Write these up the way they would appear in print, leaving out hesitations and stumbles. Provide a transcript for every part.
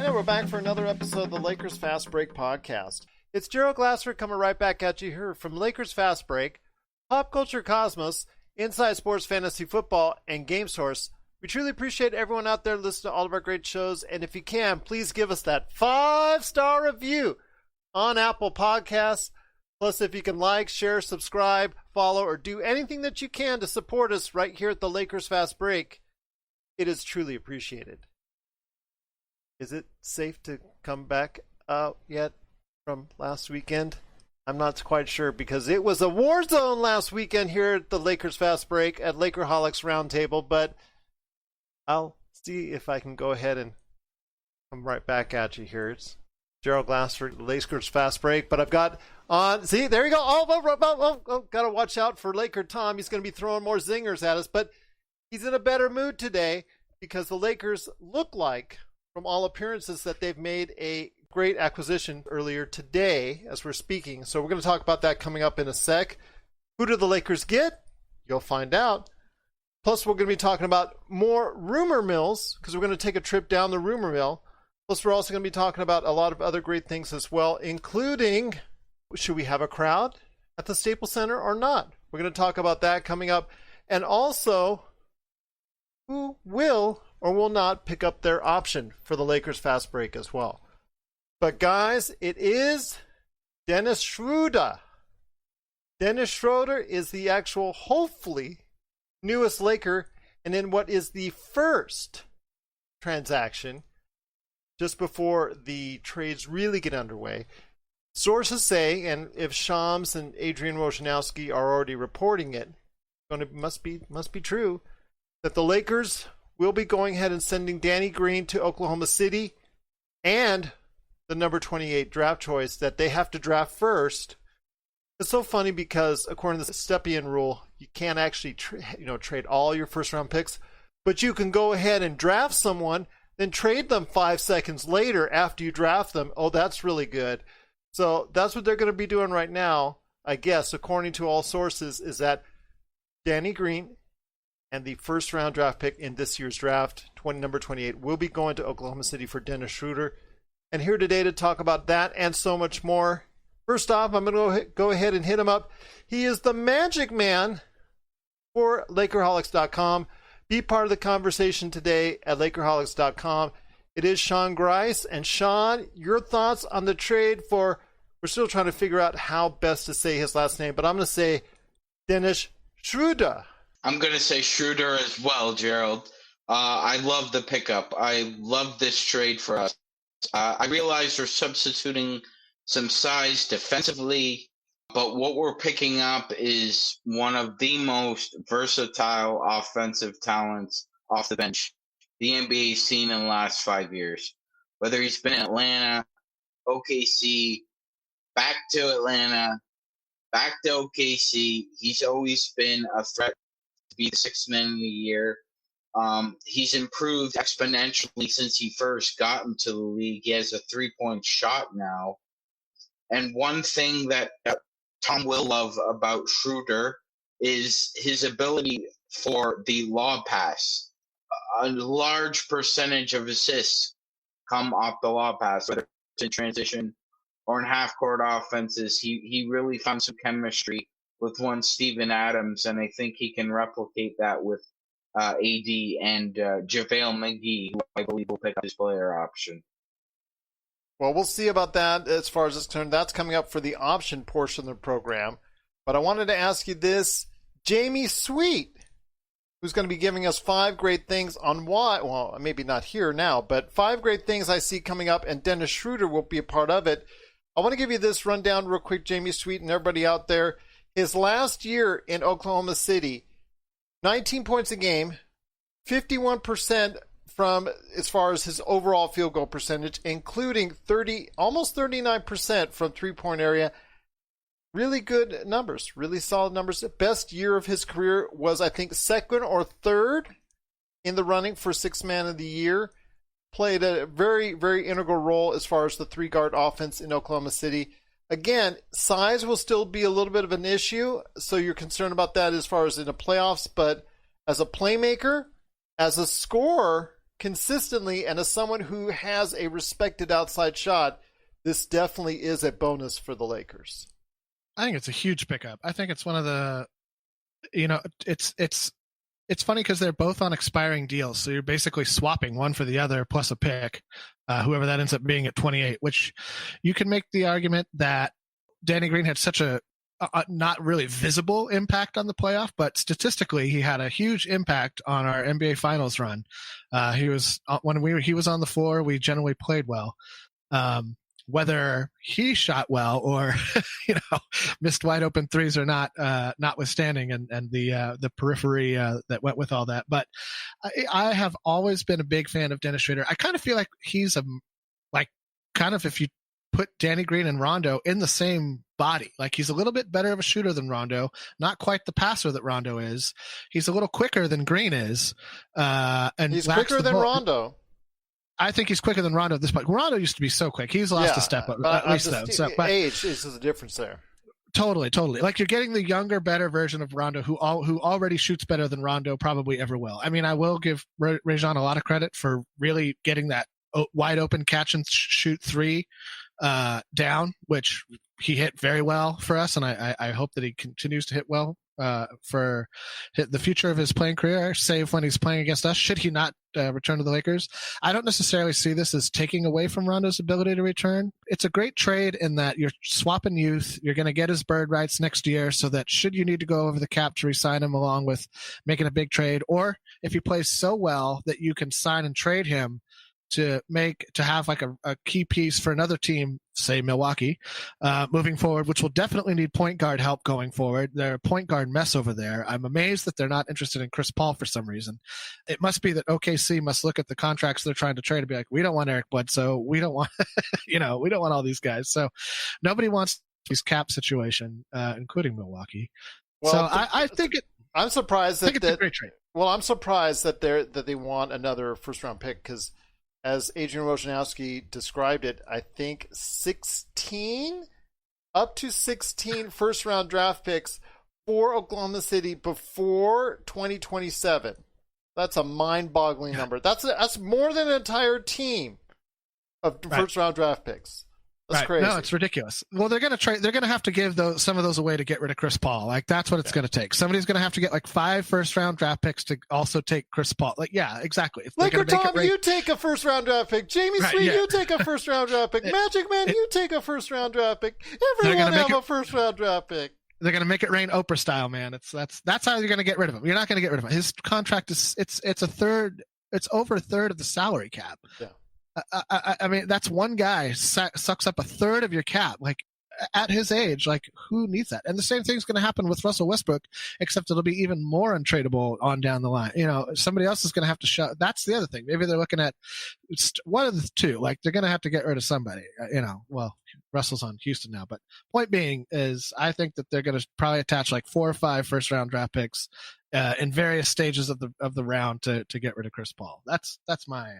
And we're back for another episode of the Lakers Fast Break podcast. It's Gerald Glassford coming right back at you here from Lakers Fast Break, Pop Culture Cosmos, Inside Sports Fantasy Football, and Game Source. We truly appreciate everyone out there listening to all of our great shows. And if you can, please give us that 5-star review on Apple Podcasts. Plus, if you can like, share, subscribe, follow, or do anything that you can to support us right here at the Lakers Fast Break, it is truly appreciated. Is it safe to come back out yet from last weekend? I'm not quite sure because it was a war zone last weekend here at the Lakers Fast Break at Lakerholics Roundtable, but I'll see if I can go ahead and come right back at you here. It's Gerald Glassford, Lakers Fast Break, but I've got on, see, there you go. Oh, got to watch out for LakerTom. He's going to be throwing more zingers at us, but he's in a better mood today because the Lakers look like, from all appearances, that they've made a great acquisition earlier today as we're speaking. So we're going to talk about that coming up in a sec. Who do the Lakers get? You'll find out. Plus, we're going to be talking about more rumor mills because we're going to take a trip down the rumor mill. Plus, we're also going to be talking about a lot of other great things as well, including, should we have a crowd at the Staples Center or not? We're going to talk about that coming up. And also, who will or will not pick up their option for the Lakers Fast Break as well. But guys, it is Dennis Schroder. Dennis Schroder is the actual, hopefully, newest Laker, and in what is the first transaction just before the trades really get underway. Sources say, and if Shams and Adrian Wojnarowski are already reporting it, must be true, that the Lakers will be going ahead and sending Danny Green to Oklahoma City and the number 28 draft choice that they have to draft first. It's so funny because according to the Stepien rule, you can't actually trade all your first round picks, but you can go ahead and draft someone, then trade them 5 seconds later after you draft them. Oh, that's really good. So that's what they're going to be doing right now, I guess, according to all sources, is that Danny Green and the first round draft pick in this year's draft, number 28, will be going to Oklahoma City for Dennis Schroder. And here today to talk about that and so much more. First off, I'm going to go ahead and hit him up. He is the MagicMan for Lakerholics.com. Be part of the conversation today at Lakerholics.com. It is Sean Grice. And Sean, your thoughts on the trade for, we're still trying to figure out how best to say his last name, but I'm going to say Dennis Schroder. I'm going to say Schroeder as well, Gerald. I love the pickup. I love this trade for us. I realize we're substituting some size defensively, but what we're picking up is one of the most versatile offensive talents off the bench the NBA's seen in the last 5 years. Whether he's been in Atlanta, OKC, back to Atlanta, back to OKC, he's always been a threat to be the sixth man of the year. He's improved exponentially since he first got into the league. He has a three-point shot now. And one thing that Tom will love about Schroeder is his ability for the lob pass. A large percentage of assists come off the lob pass, whether it's in transition or in half-court offenses. He really found some chemistry with one Steven Adams, and I think he can replicate that with AD and JaVale McGee, who I believe will pick up his player option. Well, we'll see about that as far as it's concerned. That's coming up for the option portion of the program. But I wanted to ask you this. Jamie Sweet, who's going to be giving us 5 great things on why, well, maybe not here now, but 5 great things I see coming up, and Dennis Schroder will be a part of it. I want to give you this rundown real quick, Jamie Sweet and everybody out there. His last year in Oklahoma City, 19 points a game, 51% from as far as his overall field goal percentage, including almost 39% from three-point area. Really good numbers, really solid numbers. Best year of his career was, I think, second or third in the running for sixth man of the year. Played a very, very integral role as far as the three-guard offense in Oklahoma City. Again, size will still be a little bit of an issue, so you're concerned about that as far as in the playoffs. But as a playmaker, as a scorer, consistently, and as someone who has a respected outside shot, this definitely is a bonus for the Lakers. I think it's a huge pickup. I think it's one of the, it's funny because they're both on expiring deals. So you're basically swapping one for the other plus a pick, whoever that ends up being at 28, which you can make the argument that Danny Green had such a not really visible impact on the playoff, but statistically he had a huge impact on our NBA Finals run. He was on the floor, we generally played well. Whether he shot well or missed wide open threes or not, notwithstanding, and the periphery that went with all that. But I have always been a big fan of Dennis Schroder. I kind of feel like he's if you put Danny Green and Rondo in the same body, like he's a little bit better of a shooter than Rondo, not quite the passer that Rondo is. He's a little quicker than Green is, and he's quicker than Rondo. I think he's quicker than Rondo at this point. Rondo used to be so quick. He's lost a step up, at least though. Age is the difference there. Totally. Like you're getting the younger, better version of Rondo who already shoots better than Rondo probably ever will. I mean, I will give Rajon a lot of credit for really getting that wide open catch and shoot three down, which he hit very well for us, and I hope that he continues to hit well for the future of his playing career, save when he's playing against us, should he not return to the Lakers. I don't necessarily see this as taking away from Rondo's ability to return. It's a great trade in that you're swapping youth. You're going to get his bird rights next year, so that should you need to go over the cap to re-sign him along with making a big trade, or if he plays so well that you can sign and trade him to have like a key piece for another team, say Milwaukee, moving forward, which will definitely need point guard help going forward. They're a point guard mess over there. I'm amazed that they're not interested in Chris Paul for some reason. It must be that OKC must look at the contracts they're trying to trade and be like, we don't want Eric Bledsoe. We don't want, we don't want all these guys. So nobody wants his cap situation, including Milwaukee. Well, so I think I'm surprised that it's a great trade. Well, I'm surprised that they want another first round pick, because as Adrian Wojnarowski described it, I think 16 first-round draft picks for Oklahoma City before 2027. That's a mind-boggling number. That's more than an entire team of first-round draft picks. That's crazy. No, it's ridiculous. Well, they're going to have to give some of those away to get rid of Chris Paul. Like, that's what it's going to take. Somebody's going to have to get like 5 first-round draft picks to also take Chris Paul. Like, yeah, exactly. LakerTom, you take a first-round draft pick. Jamie Sweet, you take a first-round draft pick. MagicMan, you take a first-round draft pick. Everyone have a first-round draft pick. They're going to make it rain Oprah style, man. That's how you're going to get rid of him. You're not going to get rid of him. His contract is it's a third. It's over a third of the salary cap. Yeah. I mean, that's one guy sucks up a third of your cap. Like, at his age, like, who needs that? And the same thing's going to happen with Russell Westbrook, except it'll be even more untradeable on down the line. Somebody else is going to have to shut. That's the other thing. Maybe they're looking at one of the two. Like, they're going to have to get rid of somebody. Well, Russell's on Houston now, but point being is, I think that they're going to probably attach like 4 or 5 first-round draft picks in various stages of the round to get rid of Chris Paul. That's my.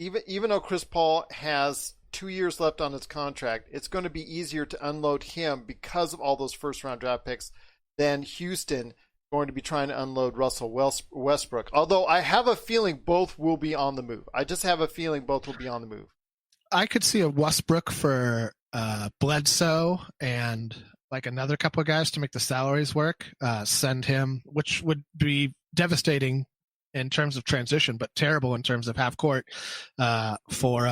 Even though Chris Paul has 2 years left on his contract, it's going to be easier to unload him because of all those first-round draft picks than Houston going to be trying to unload Russell Westbrook. Although I have a feeling both will be on the move. I just have a feeling both will be on the move. I could see a Westbrook for Bledsoe and like another couple of guys to make the salaries work. Send him, which would be devastating in terms of transition, but terrible in terms of half court for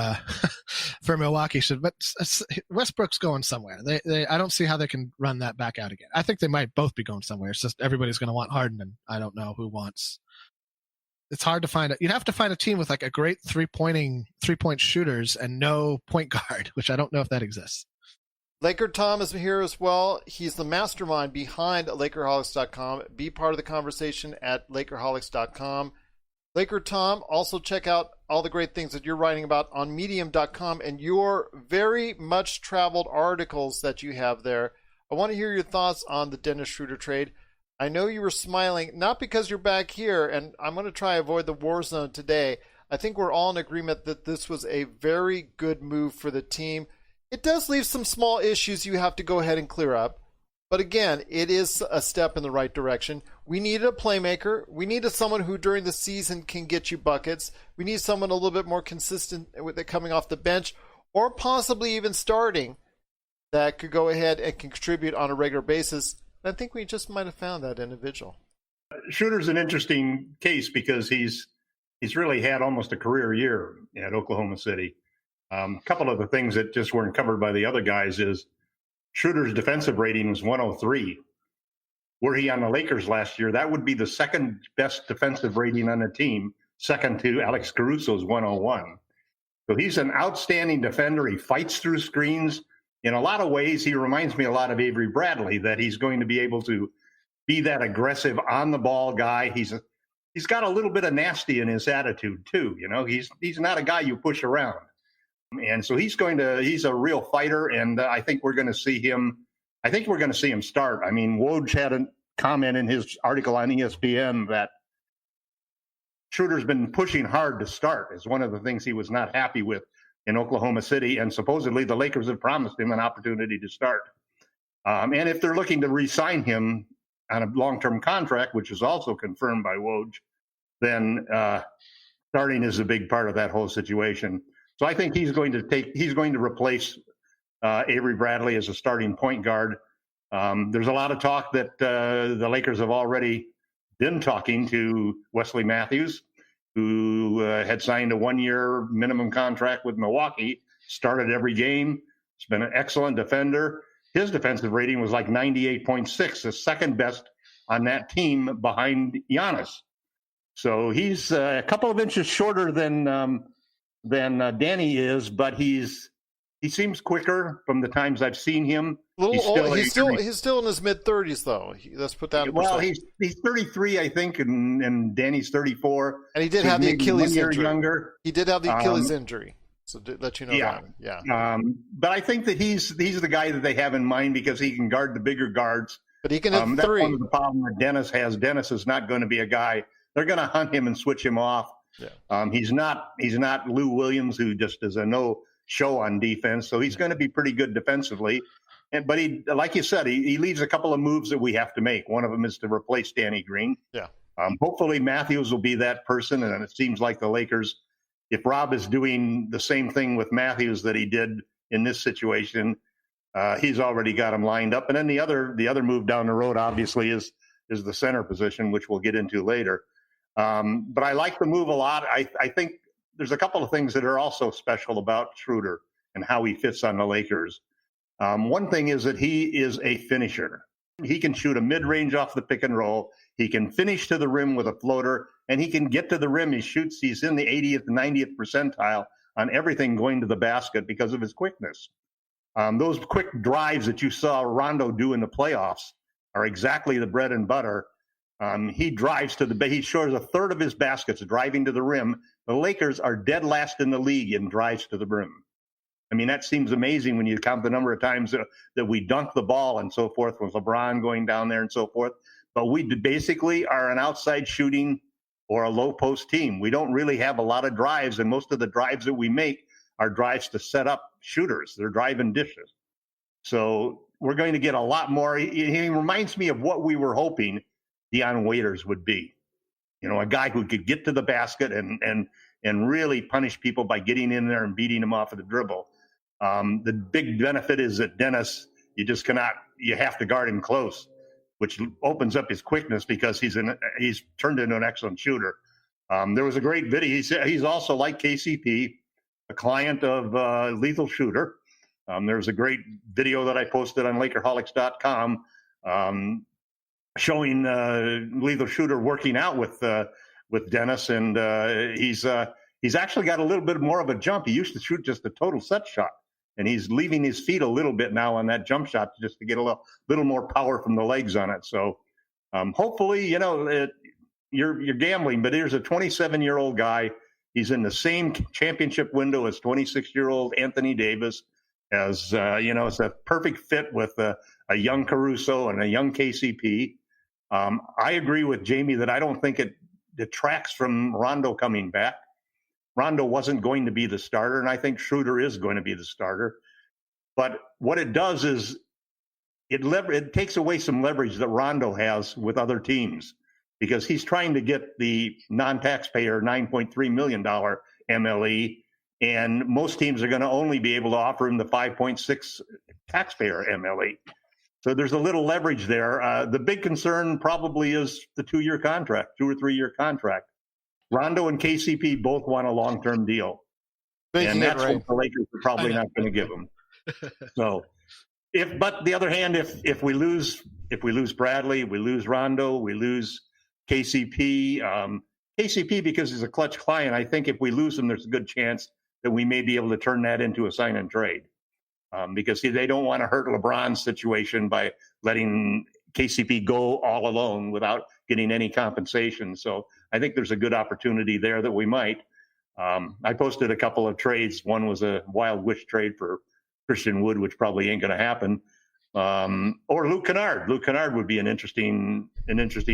Milwaukee. But Westbrook's going somewhere. I don't see how they can run that back out again. I think they might both be going somewhere. It's just everybody's going to want Harden, and I don't know who wants. It's hard to find it. You'd have to find a team with like a great three-point shooters and no point guard, which I don't know if that exists. LakerTom is here as well. He's the mastermind behind LakerHolics.com. Be part of the conversation at LakerHolics.com. LakerTom, also check out all the great things that you're writing about on Medium.com and your very much traveled articles that you have there. I want to hear your thoughts on the Dennis Schroder trade. I know you were smiling, not because you're back here, and I'm going to try to avoid the war zone today. I think we're all in agreement that this was a very good move for the team. It does leave some small issues you have to go ahead and clear up. But again, it is a step in the right direction. We needed a playmaker. We needed someone who during the season can get you buckets. We need someone a little bit more consistent with it coming off the bench or possibly even starting that could go ahead and contribute on a regular basis. I think we just might have found that individual. Schroeder's an interesting case because he's really had almost a career year at Oklahoma City. A couple of the things that just weren't covered by the other guys is Schroeder's defensive rating was 103. Were he on the Lakers last year, that would be the second best defensive rating on the team, second to Alex Caruso's 101. So he's an outstanding defender. He fights through screens. In a lot of ways, he reminds me a lot of Avery Bradley, that he's going to be able to be that aggressive on-the-ball guy. He's got a little bit of nasty in his attitude, too. You know, he's not a guy you push around. And so he's a real fighter, and I think we're going to see him. I think we're going to see him start. I mean, Woj had a comment in his article on ESPN that Schroeder's been pushing hard to start is one of the things he was not happy with in Oklahoma City, and supposedly the Lakers have promised him an opportunity to start. And if they're looking to re-sign him on a long-term contract, which is also confirmed by Woj, then starting is a big part of that whole situation. So I think he's going to replace Avery Bradley as a starting point guard. There's a lot of talk that the Lakers have already been talking to Wesley Matthews, who had signed a 1-year minimum contract with Milwaukee, started every game. He's been an excellent defender. His defensive rating was like 98.6, the second best on that team behind Giannis. So he's a couple of inches shorter than Danny is, but he seems quicker from the times I've seen him. He's still in his mid-30s, though. Let's put that in perspective. He's 33, I think, and Danny's 34. And he did have the Achilles injury. Younger. He did have the Achilles injury. So to let you know that. Yeah. But I think that he's the guy that they have in mind because he can guard the bigger guards. But he can hit that's three. One of the problem that Dennis has. Dennis is not going to be a guy. They're going to hunt him and switch him off. Yeah. He's not Lou Williams, who just is a no-show on defense. So he's going to be pretty good defensively. But he, like you said, he leaves a couple of moves that we have to make. One of them is to replace Danny Green. Yeah. Hopefully Matthews will be that person. And it seems like the Lakers, if Rob is doing the same thing with Matthews that he did in this situation, he's already got him lined up. And then the other move down the road, obviously, is the center position, which we'll get into later. But I like the move a lot. I think there's a couple of things that are also special about Schroeder and how he fits on the Lakers. One thing is that he is a finisher. He can shoot a mid-range off the pick and roll. He can finish to the rim with a floater, and he can get to the rim. He's in the 80th and 90th percentile on everything going to the basket because of his quickness. Those quick drives that you saw Rondo do in the playoffs are exactly the bread and butter. He drives to he shores a third of his baskets driving to the rim. The Lakers are dead last in the league in drives to the rim. I mean, that seems amazing when you count the number of times that we dunk the ball and so forth, with LeBron going down there and so forth. But we basically are an outside shooting or a low post team. We don't really have a lot of drives, and most of the drives that we make are drives to set up shooters. They're driving dishes. So we're going to get a lot more. He reminds me of what we were hoping Deion Waiters would be. You know, a guy who could get to the basket and really punish people by getting in there and beating them off of the dribble. The big benefit is that Dennis, you have to guard him close, which opens up his quickness because he's turned into an excellent shooter. There was a great video. He's also, like KCP, a client of Lethal Shooter. There's a great video that I posted on LakerHolics.com showing Lethal Shooter working out with Dennis, and he's actually got a little bit more of a jump. He used to shoot just a total set shot, and he's leaving his feet a little bit now on that jump shot just to get a little more power from the legs on it. So hopefully, you're gambling, but here's a 27-year-old guy. He's in the same championship window as 26-year-old Anthony Davis. It's a perfect fit with a young Caruso and a young KCP. I agree with Jamie that I don't think it detracts from Rondo coming back. Rondo wasn't going to be the starter, and I think Schroeder is going to be the starter. But what it does is it takes away some leverage that Rondo has with other teams, because he's trying to get the non-taxpayer $9.3 million MLE, and most teams are going to only be able to offer him the 5.6 taxpayer MLE. So there's a little leverage there. The big concern probably is the 2-year contract, 2 or 3 year contract. Rondo and KCP both want a long-term deal. And that's what the Lakers are probably not going to give them. So, but the other hand, if we lose Bradley, we lose Rondo, we lose KCP, KCP because he's a clutch client. I think if we lose him, there's a good chance that we may be able to turn that into a sign and trade, because they don't want to hurt LeBron's situation by letting KCP go all alone without getting any compensation. So I think there's a good opportunity there that we might. I posted a couple of trades. One was a wild wish trade for Christian Wood, which probably ain't going to happen. Or Luke Kennard. Luke Kennard would be an interesting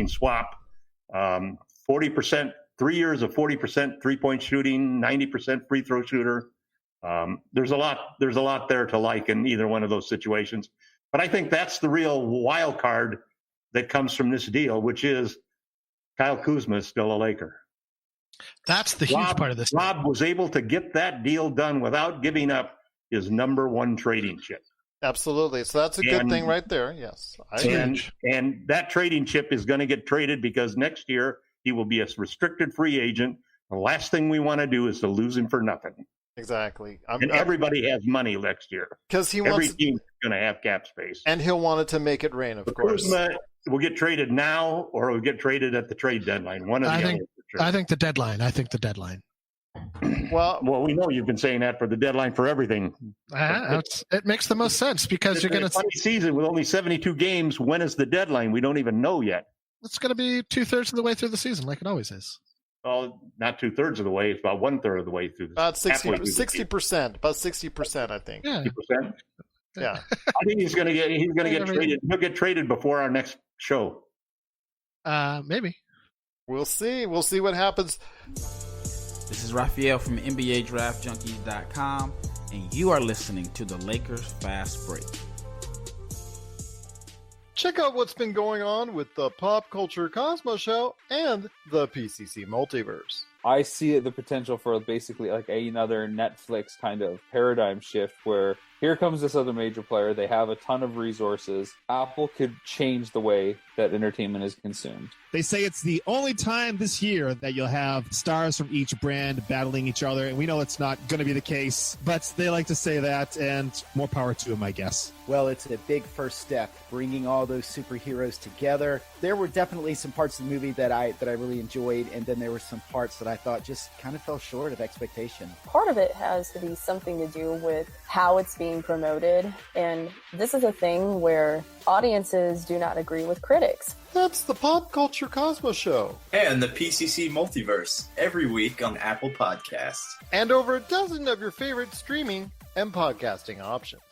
swap. 40%, 3 years of 40% 3-point shooting, 90% free throw shooter. There's a lot there to like in either one of those situations. But I think that's the real wild card that comes from this deal, which is Kyle Kuzma is still a Laker. That's the huge part of this. Rob was able to get that deal done without giving up his number one trading chip. Absolutely. So that's a good thing right there. Yes. And that trading chip is going to get traded because next year he will be a restricted free agent. The last thing we want to do is to lose him for nothing. Exactly. Everybody has money next year. Because every team is going to have cap space. And he'll want it to make it rain, of course. Kuzma will get traded now or will get traded at the trade deadline. One of the other. I think the deadline. Well, we know you've been saying that for the deadline for everything. It makes the most sense because you're going to funny season with only 72 games. When is the deadline? We don't even know yet. It's going to be 2/3 of the way through the season, like it always is. Well, not 2/3 of the way. It's about 1/3 of the way through. About 60%. About 60%, I think. Yeah. 60%. Yeah. I think he's going to get traded. He'll get traded before our next show. Maybe. We'll see. We'll see what happens. This is Raphael from NBA Draft Junkies.com, and you are listening to the Lakers Fast Break. Check out what's been going on with the Pop Culture Cosmos Show and the PCC Multiverse. I see the potential for basically like another Netflix kind of paradigm shift where here comes this other major player. They have a ton of resources. Apple could change the way that entertainment is consumed. They say it's the only time this year that you'll have stars from each brand battling each other, and we know it's not going to be the case, but they like to say that, and more power to them, I guess. Well, it's a big first step, bringing all those superheroes together. There were definitely some parts of the movie that I really enjoyed, and then there were some parts that I thought just kind of fell short of expectation. Part of it has to be something to do with how it's being promoted, and this is a thing where audiences do not agree with critics. That's the Pop Culture Cosmos Show. And the PCC Multiverse, every week on Apple Podcasts. And over a dozen of your favorite streaming and podcasting options.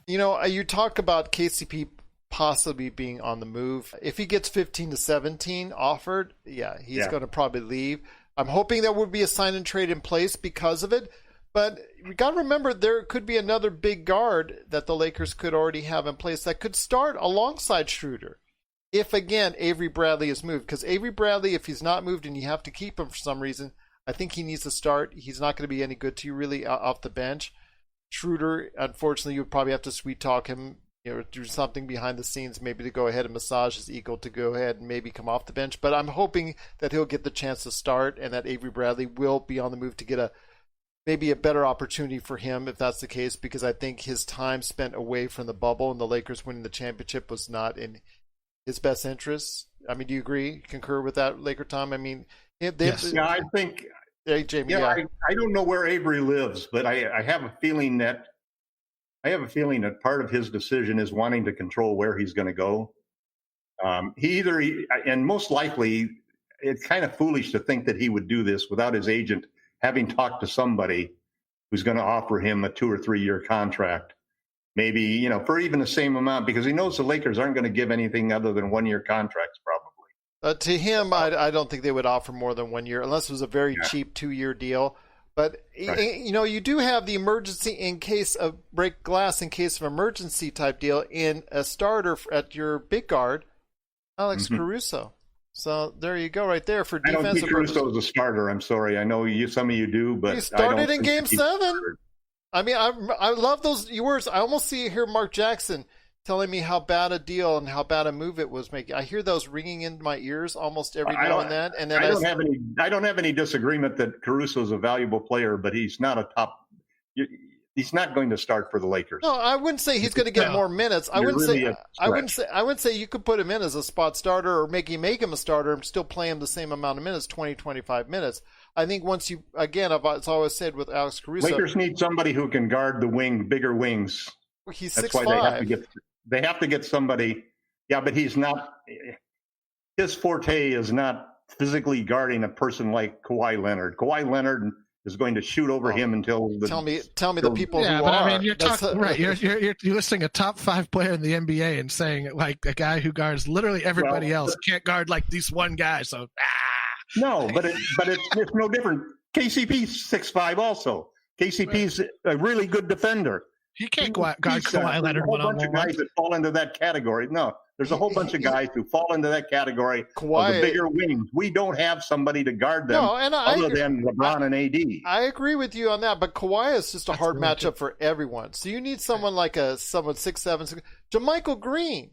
You know, you talk about KCP possibly being on the move. If he gets 15 to 17 offered, he's going to probably leave. I'm hoping there would be a sign and trade in place because of it. But we got to remember there could be another big guard that the Lakers could already have in place that could start alongside Schroder. If, again, Avery Bradley is moved. Because Avery Bradley, if he's not moved and you have to keep him for some reason, I think he needs to start. He's not going to be any good to you really off the bench. Schroder, unfortunately, you would probably have to sweet talk him, do something behind the scenes, maybe to go ahead and massage his ego to go ahead and maybe come off the bench. But I'm hoping that he'll get the chance to start and that Avery Bradley will be on the move to get maybe a better opportunity for him if that's the case, because I think his time spent away from the bubble and the Lakers winning the championship was not in his best interests. I mean, do you agree, concur with that, LakerTom? I mean, yes. Yeah, I think. Hey, Jamie. Yeah, I don't know where Avery lives, but I have a feeling that part of his decision is wanting to control where he's going to go. And most likely, it's kind of foolish to think that he would do this without his agent having talked to somebody who's going to offer him a 2 or 3 year contract. Maybe, for even the same amount, because he knows the Lakers aren't going to give anything other than 1 year contracts, probably. To him, I don't think they would offer more than 1 year, unless it was a very cheap 2 year deal. But Right. you do have the emergency in case of break glass in case of emergency type deal in a starter at your big guard, Alex Caruso. So there you go, right there for I defensive. don't think Caruso is a starter. I'm sorry. I know some of you do, but he started in Game he's 7. I mean, I love those words. I almost hear Mark Jackson telling me how bad a deal and how bad a move it was making. I hear those ringing in my ears almost every now and then. And then I don't have any disagreement that Caruso is a valuable player, but he's not a top. He's not going to start for the Lakers. No, I wouldn't say he's going to get more minutes. I wouldn't say you could put him in as a spot starter or make him a starter and still play him the same amount of minutes, 20, 25 minutes. I think once you, again, it's always said with Alex Caruso. Lakers need somebody who can guard the wing, bigger wings. He's 6'5". That's why they have to get somebody. Yeah, but he's not. His forte is not physically guarding a person like Kawhi Leonard. Kawhi Leonard is going to shoot over him until tell me the people who but are. I mean, you're talking right. You're listing a top 5 player in the NBA and saying like a guy who guards literally everybody else can't guard like this one guy. So no, but it's no different. KCP's 6'5" also. KCP's a really good defender. He can't guard Kawhi Leonard one-on-one. There's a whole bunch of guys that fall into that category. No, there's a whole bunch of guys who fall into that category of the bigger wings. We don't have somebody to guard them other than LeBron and AD. I agree with you on that, but Kawhi is just a hard matchup for everyone. So you need someone like someone 6'7". JaMychal Green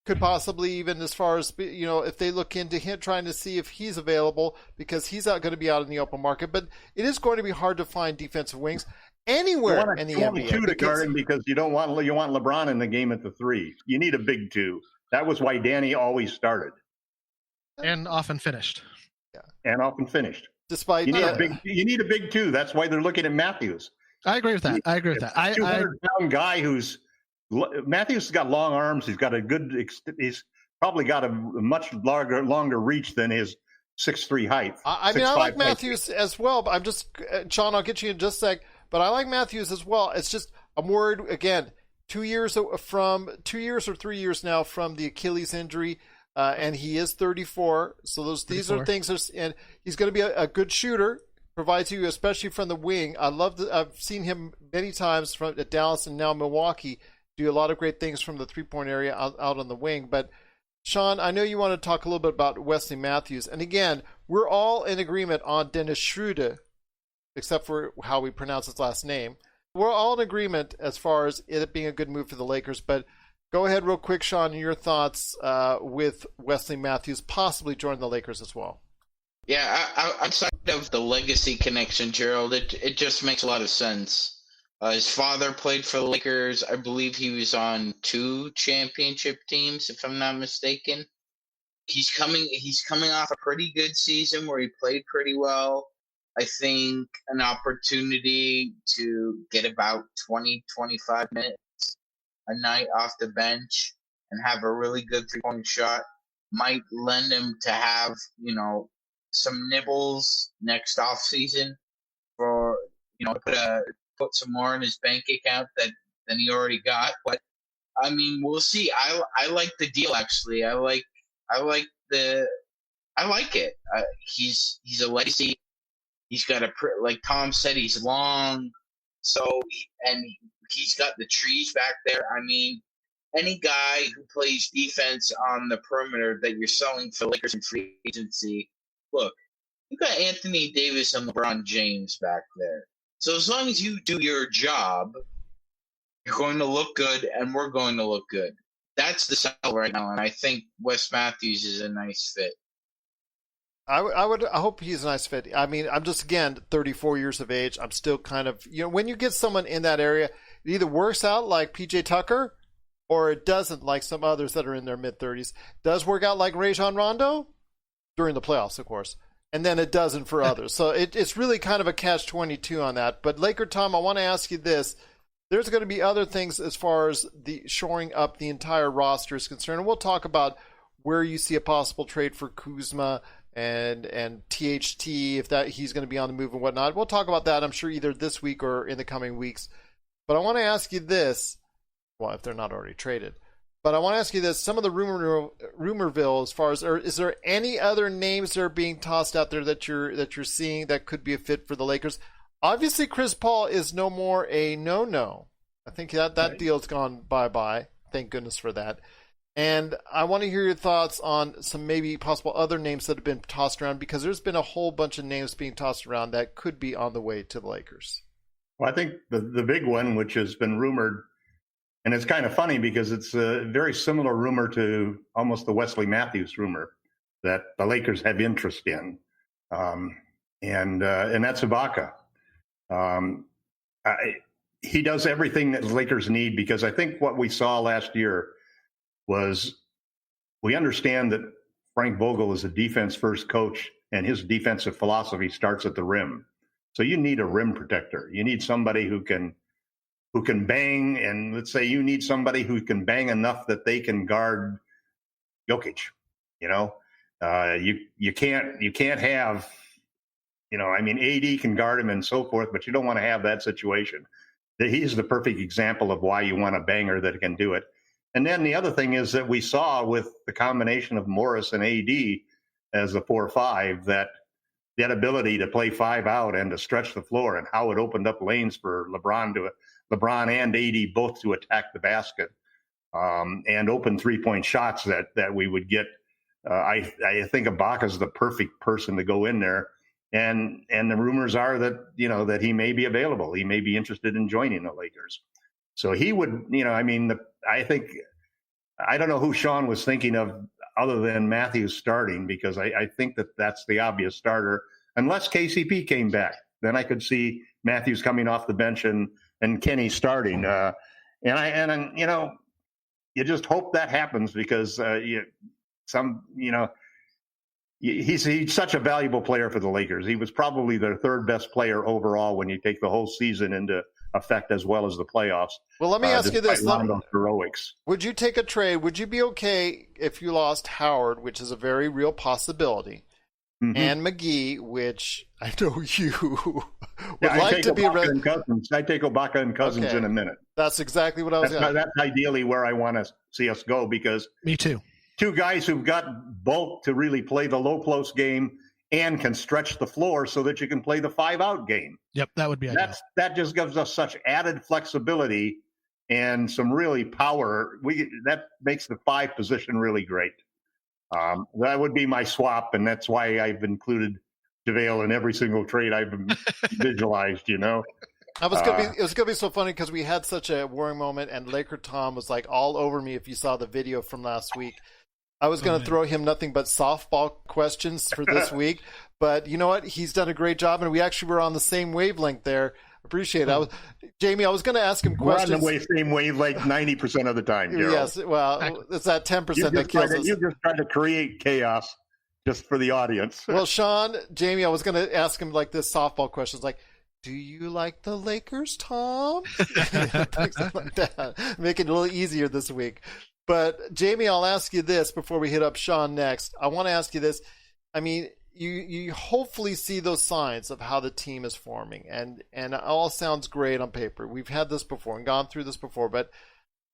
could possibly, even as far as, if they look into him, trying to see if he's available, because he's not going to be out in the open market. But it is going to be hard to find defensive wings anywhere in the NBA. Two to guard him because you want LeBron in the game at the 3. You need a big 2. That was why Danny always started and often finished. Despite you need a big 2. That's why they're looking at Matthews. I agree with that. I agree with that. 200-pound guy who's Matthews has got long arms. He's probably got a much longer reach than his 6'3" height. I like Matthews as well. But I'm just Sean. I'll get you in just a sec. But I like Matthews as well. It's just I'm worried again. 2 years or 3 years now from the Achilles injury, and he is 34. So these are things. And he's going to be a good shooter. Provides you, especially from the wing. I've seen him many times at Dallas and now Milwaukee do a lot of great things from the 3-point area out on the wing. But Sean, I know you want to talk a little bit about Wesley Matthews. And again, we're all in agreement on Dennis Schroder, except for how we pronounce his last name. We're all in agreement as far as it being a good move for the Lakers. But go ahead real quick, Sean, your thoughts with Wesley Matthews possibly joining the Lakers as well. Yeah, outside of the legacy connection, Gerald, it just makes a lot of sense. His father played for the Lakers. I believe he was on 2 championship teams, if I'm not mistaken. He's coming off a pretty good season where he played pretty well. I think an opportunity to get about 20, 25 minutes a night off the bench and have a really good 3-point shot might lend him to have, some nibbles next off season for, put some more in his bank account than he already got. But I mean, we'll see. I like the deal, actually. I like it. He's a legacy. He's got like Tom said, he's long. And he's got the trees back there. I mean, any guy who plays defense on the perimeter that you're selling for Lakers in free agency, look, you got Anthony Davis and LeBron James back there. So as long as you do your job, you're going to look good, and we're going to look good. That's the sell right now, and I think Wes Matthews is a nice fit. I hope he's a nice fit. I mean, I'm just, again, 34 years of age. I'm still kind of, when you get someone in that area, it either works out like PJ Tucker or it doesn't, like some others that are in their mid-30s. Does work out like Rajon Rondo during the playoffs, of course. And then it doesn't for others. So it's really kind of a catch-22 on that. But LakerTom, I want to ask you this. There's going to be other things as far as the shoring up the entire roster is concerned. And we'll talk about where you see a possible trade for Kuzma and THT, if that he's going to be on the move and whatnot. We'll talk about that, I'm sure, either this week or in the coming weeks. But I want to ask you this. Well, if they're not already traded. But I want to ask you this. Some of the rumorville, as far as, is there any other names that are being tossed out there that you're seeing that could be a fit for the Lakers? Obviously, Chris Paul is no more a no-no. I think that Right. deal's gone bye-bye. Thank goodness for that. And I want to hear your thoughts on some maybe possible other names that have been tossed around, because there's been a whole bunch of names being tossed around that could be on the way to the Lakers. Well, I think the big one, which has been rumored, and it's kind of funny because it's a very similar rumor to almost the Wesley Matthews rumor that the Lakers have interest in, and that's Ibaka. He does everything that the Lakers need, because I think what we saw last year was, we understand that Frank Vogel is a defense-first coach, and his defensive philosophy starts at the rim. So you need a rim protector. You need somebody who can bang, and let's say you need somebody who can bang enough that they can guard Jokic. You can't have, AD can guard him and so forth, but you don't want to have that situation. He's the perfect example of why you want a banger that can do it. And then the other thing is that we saw with the combination of Morris and AD as a 4-5, that ability to play 5 out and to stretch the floor, and how it opened up lanes for LeBron and AD both to attack the basket, and open 3-point shots that we would get. I think Ibaka's the perfect person to go in there. And the rumors are that, that he may be available. He may be interested in joining the Lakers. So he would, I don't know who Sean was thinking of other than Matthews starting, because I think that's the obvious starter, unless KCP came back. Then I could see Matthews coming off the bench and Kenny starting. You just hope that happens, because he's such a valuable player for the Lakers. He was probably their third best player overall when you take the whole season into effect, as well as the playoffs. Well, let me ask you this. Rondo's heroics. Would you take a trade? Would you be okay if you lost Howard, which is a very real possibility, and McGee, which I know you would like to be and Cousins. I take Ibaka and Cousins in a minute. That's exactly what I was going to. That's ideally where I want to see us go, because me too. Two guys who've got bulk to really play the low post game and can stretch the floor so that you can play the 5-out game. Yep, that would be ideal. That just gives us such added flexibility and some really power. That makes the 5 position really great. That would be my swap, and that's why I've included JaVale in every single trade I've visualized. It was gonna be so funny, because we had such a worrying moment, and LakerTom was like all over me. If you saw the video from last week, I was going to throw him nothing but softball questions for this week, but you know what? He's done a great job, and we actually were on the same wavelength there. Appreciate it. Jamie, I was going to ask him questions. We're on the same wavelength 90% of the time, Gerald. Yes, well, it's that 10% that kills us. You just tried to create chaos just for the audience. Well, Sean, Jamie, I was going to ask him like this softball questions, like, do you like the Lakers, Tom? Things like that. Make it a little easier this week. But Jamie, I'll ask you this before we hit up Sean next. I want to ask you this. I mean, you hopefully see those signs of how the team is forming, and it all sounds great on paper. We've had this before and gone through this before, but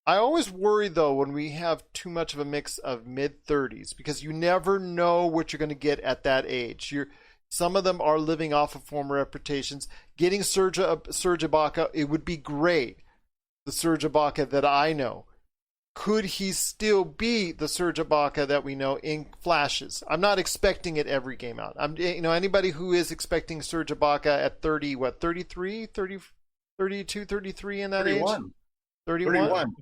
I always worry, though, when we have too much of a mix of mid-30s, because you never know what you're going to get at that age. Some of them are living off of former reputations. Getting Serge Ibaka, it would be great. The Serge Ibaka that I know. Could he still be the Serge Ibaka that we know in flashes? I'm not expecting it every game out. Anybody who is expecting Serge Ibaka at 30, 33, 30, 32, 33 in that 31. age? 31.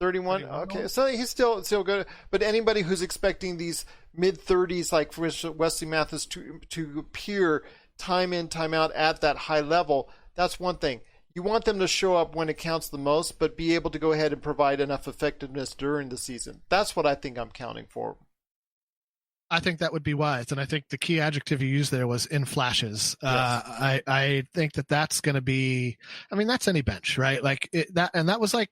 31. Okay, so he's still good. But anybody who's expecting these mid-30s, like for Wesley Matthews, to appear time in, time out at that high level, that's one thing. You want them to show up when it counts the most, but be able to go ahead and provide enough effectiveness during the season. That's what I think I'm counting for. I think that would be wise, and I think the key adjective you used there was in flashes. Yes. I think that's going to be. I mean, that's any bench, right? Like that was like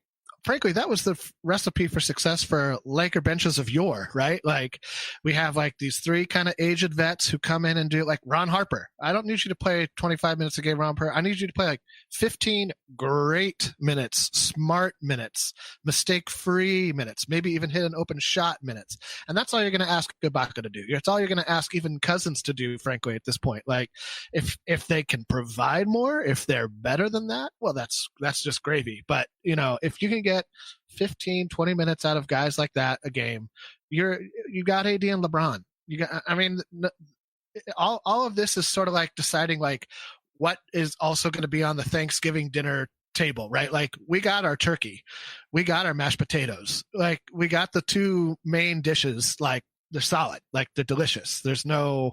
frankly, that was the recipe for success for Laker benches of yore, right? Like, we have like these three kind of aged vets who come in and do, like Ron Harper. I don't need you to play 25 minutes a game, Ron Harper. I need you to play like 15 great minutes, smart minutes, mistake-free minutes, maybe even hit an open shot minutes. And that's all you're going to ask Ibaka to do. It's all you're going to ask even Cousins to do, frankly, at this point. Like, if they can provide more, if they're better than that, well, that's just gravy. But, if you can get 15, 20 minutes out of guys like that a game, you got AD and LeBron. All of this is sort of like deciding like what is also going to be on the Thanksgiving dinner table, right? Like, we got our turkey, we got our mashed potatoes, like we got the two main dishes, like they're solid, like they're delicious. There's no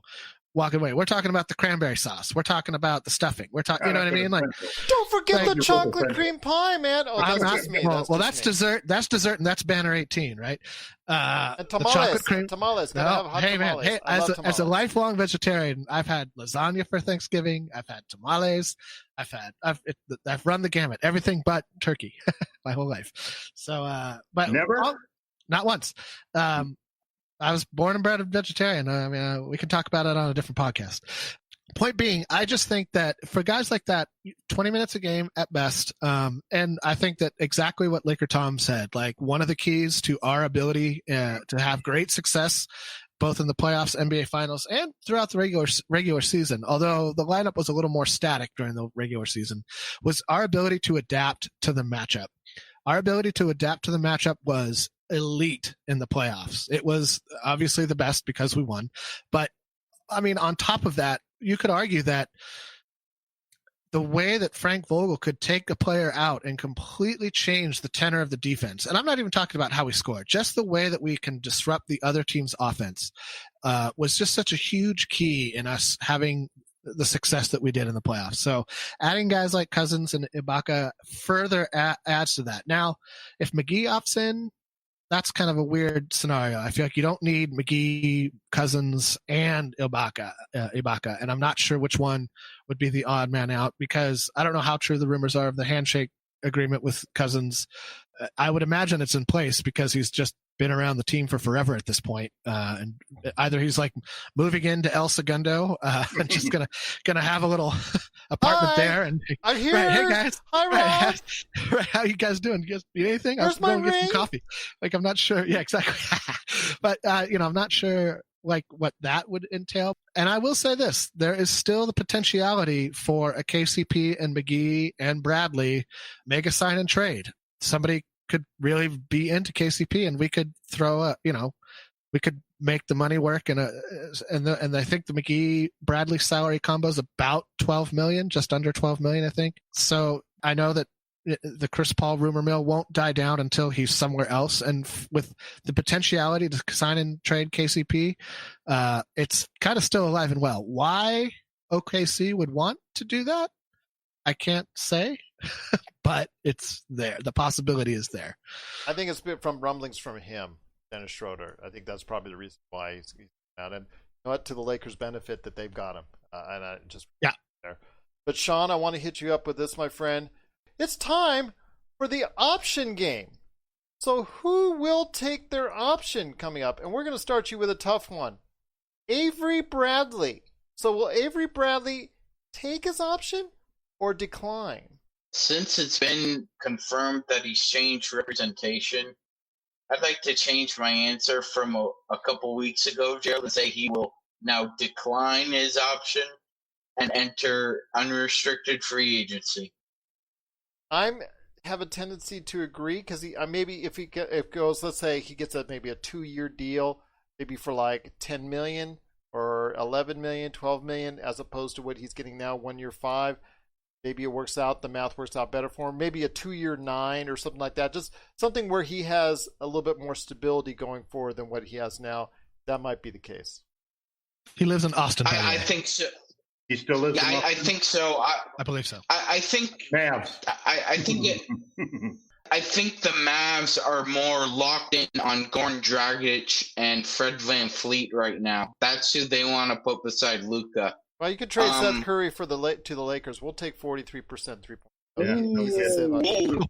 walking away. We're talking about the cranberry sauce. We're talking about the stuffing. We're talking, you know what I mean? Like, don't forget the chocolate cream pie, man. Oh, that's just me. That's dessert. That's dessert, and that's banner 18, right? And tamales. Tamales. Gotta have hot tamales. Hey, as a lifelong vegetarian, I've had lasagna for Thanksgiving. I've had tamales. I've run the gamut. Everything but turkey, my whole life. So, but never, not once. I was born and bred a vegetarian. I mean, we can talk about it on a different podcast. Point being, I just think that for guys like that, 20 minutes a game at best, and I think that exactly what LakerTom said, like one of the keys to our ability to have great success, both in the playoffs, NBA Finals, and throughout the regular season, although the lineup was a little more static during the regular season, was our ability to adapt to the matchup. Our ability to adapt to the matchup was elite in the playoffs. It was obviously the best because we won. But, I mean, on top of that, you could argue that the way that Frank Vogel could take a player out and completely change the tenor of the defense, and I'm not even talking about how we score, just the way that we can disrupt the other team's offense was just such a huge key in us having the success that we did in the playoffs. So adding guys like Cousins and Ibaka further adds to that. Now, if McGee opts in, that's kind of a weird scenario. I feel like you don't need McGee, Cousins, and Ibaka, and I'm not sure which one would be the odd man out, because I don't know how true the rumors are of the handshake agreement with Cousins. I would imagine it's in place because he's just been around the team for forever at this point. And either he's like moving into El Segundo and just gonna have a little apartment there. And I'm here. Right, hey guys, hi Rob. Right, how you guys doing? You guys need anything? Where's my going to get ring? some coffee. Like, I'm not sure. Yeah, exactly. But I'm not sure like what that would entail. And I will say this: there is still the potentiality for a KCP and McGee and Bradley mega sign and trade. Somebody could really be into KCP, and we could throw we could make the money work. And I think the McGee Bradley salary combo is about 12 million, just under 12 million, I think. So I know that the Chris Paul rumor mill won't die down until he's somewhere else. And with the potentiality to sign and trade KCP, it's kind of still alive and well. Why OKC would want to do that, I can't say, but it's there. The possibility is there. I think it's been from rumblings from him, Dennis Schroder. I think that's probably the reason why he's out. And to the Lakers' benefit that they've got him. And I just there. But Sean, I want to hit you up with this, my friend. It's time for the option game. So who will take their option coming up? And we're going to start you with a tough one. Avery Bradley. So will Avery Bradley take his option or decline? Since it's been confirmed that he's changed representation, I'd like to change my answer from a couple weeks ago, Gerald, and say he will now decline his option and enter unrestricted free agency. I have a tendency to agree because he maybe if goes, let's say he gets maybe a 2-year deal, maybe for like 10 million or 11 million, 12 million, as opposed to what he's getting now, 1 year 5. Maybe it works out, the math works out better for him. Maybe a 2-year 9 or something like that. Just something where he has a little bit more stability going forward than what he has now. That might be the case. He lives in Austin. I think so. He still lives in Austin? I think so. I believe so. I think Mavs. I think I think the Mavs are more locked in on Goran Dragic and Fred VanVleet right now. That's who they want to put beside Luka. Well, you could trade Seth Curry to the Lakers. We'll take 43% 3-point. Yeah, no kidding.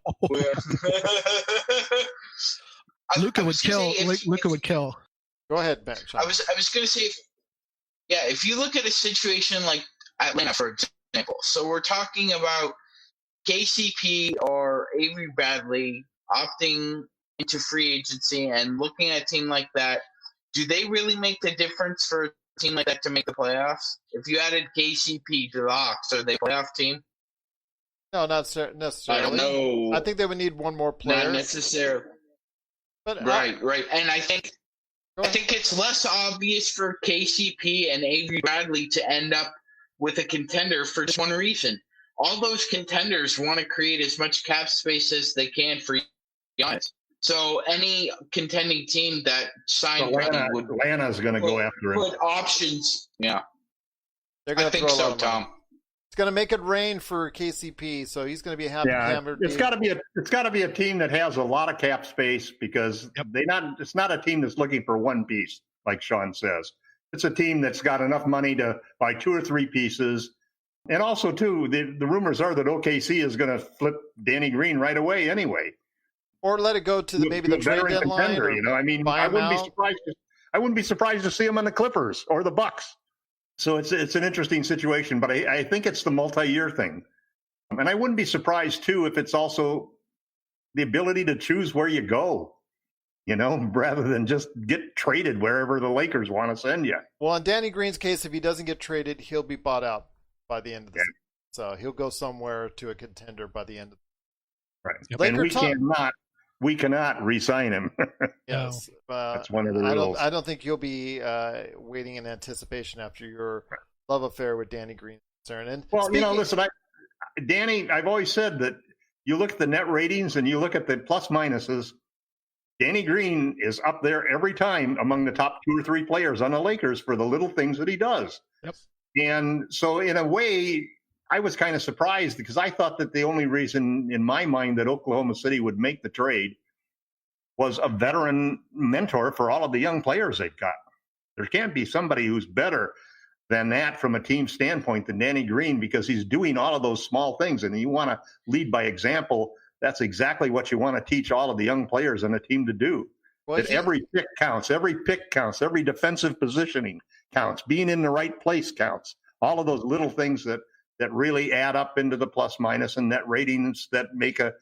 Luka would kill. Luka would kill. Go ahead, Ben. I was going to say, if you look at a situation like Atlanta, for example, so we're talking about KCP or Avery Bradley opting into free agency and looking at a team like that, do they really make the difference for a team like that to make the playoffs? If you added KCP to the Hawks, are they a playoff team? No, not necessarily. I don't know. I think they would need one more player. Not necessarily. But right. And I think it's less obvious for KCP and Avery Bradley to end up with a contender for just one reason. All those contenders want to create as much cap space as they can for Giannis. So any contending team that signed Atlanta's going to go after him. Put options. Yeah. They're going I to think throw a lot so, of money. Tom. It's going to make it rain for KCP, so he's going to be a happy camper. It's got to be a team that has a lot of cap space because it's not a team that's looking for one piece, like Sean says. It's a team that's got enough money to buy 2 or 3 pieces. And also, too, the rumors are that OKC is going to flip Danny Green right away anyway. Or let it go to maybe the trade deadline. I wouldn't be surprised to see him on the Clippers or the Bucks. So it's an interesting situation, but I think it's the multi-year thing. And I wouldn't be surprised, too, if it's also the ability to choose where you go, rather than just get traded wherever the Lakers want to send you. Well, in Danny Green's case, if he doesn't get traded, he'll be bought out by the end of the season. So he'll go somewhere to a contender by the end of the season. Right. And we cannot re-sign him. Yes. That's one of the rules. I don't think you'll be waiting in anticipation after your love affair with Danny Green. And listen, Danny, I've always said that you look at the net ratings and you look at the plus minuses, Danny Green is up there every time among the top 2 or 3 players on the Lakers for the little things that he does. Yep. And so in a way, I was kind of surprised because I thought that the only reason in my mind that Oklahoma City would make the trade was a veteran mentor for all of the young players they've got. There can't be somebody who's better than that from a team standpoint than Danny Green because he's doing all of those small things. And you want to lead by example. That's exactly what you want to teach all of the young players on the team to do. That every pick counts, every defensive positioning counts, being in the right place counts. All of those little things that really add up into the plus minus and net ratings that make a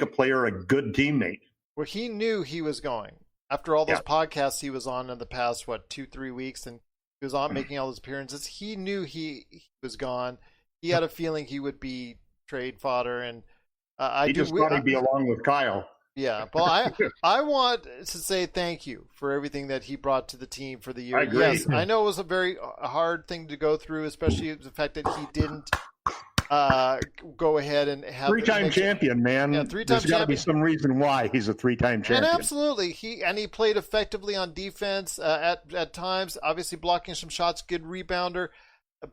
player a good teammate. Well, he knew he was going. After all those podcasts he was on in the past, 2-3 weeks, and he was on making all those appearances, he knew he was gone. He had a feeling he would be trade fodder, and he just thought he'd be along with Kyle. Yeah, well, I want to say thank you for everything that he brought to the team for the year. I agree. Yes, I know it was a very hard thing to go through, especially the fact that he didn't go ahead and have 3-time champion, man. Yeah, 3-time champion. There's got to be some reason why he's a 3-time champion. And absolutely, he played effectively on defense at times. Obviously, blocking some shots, good rebounder,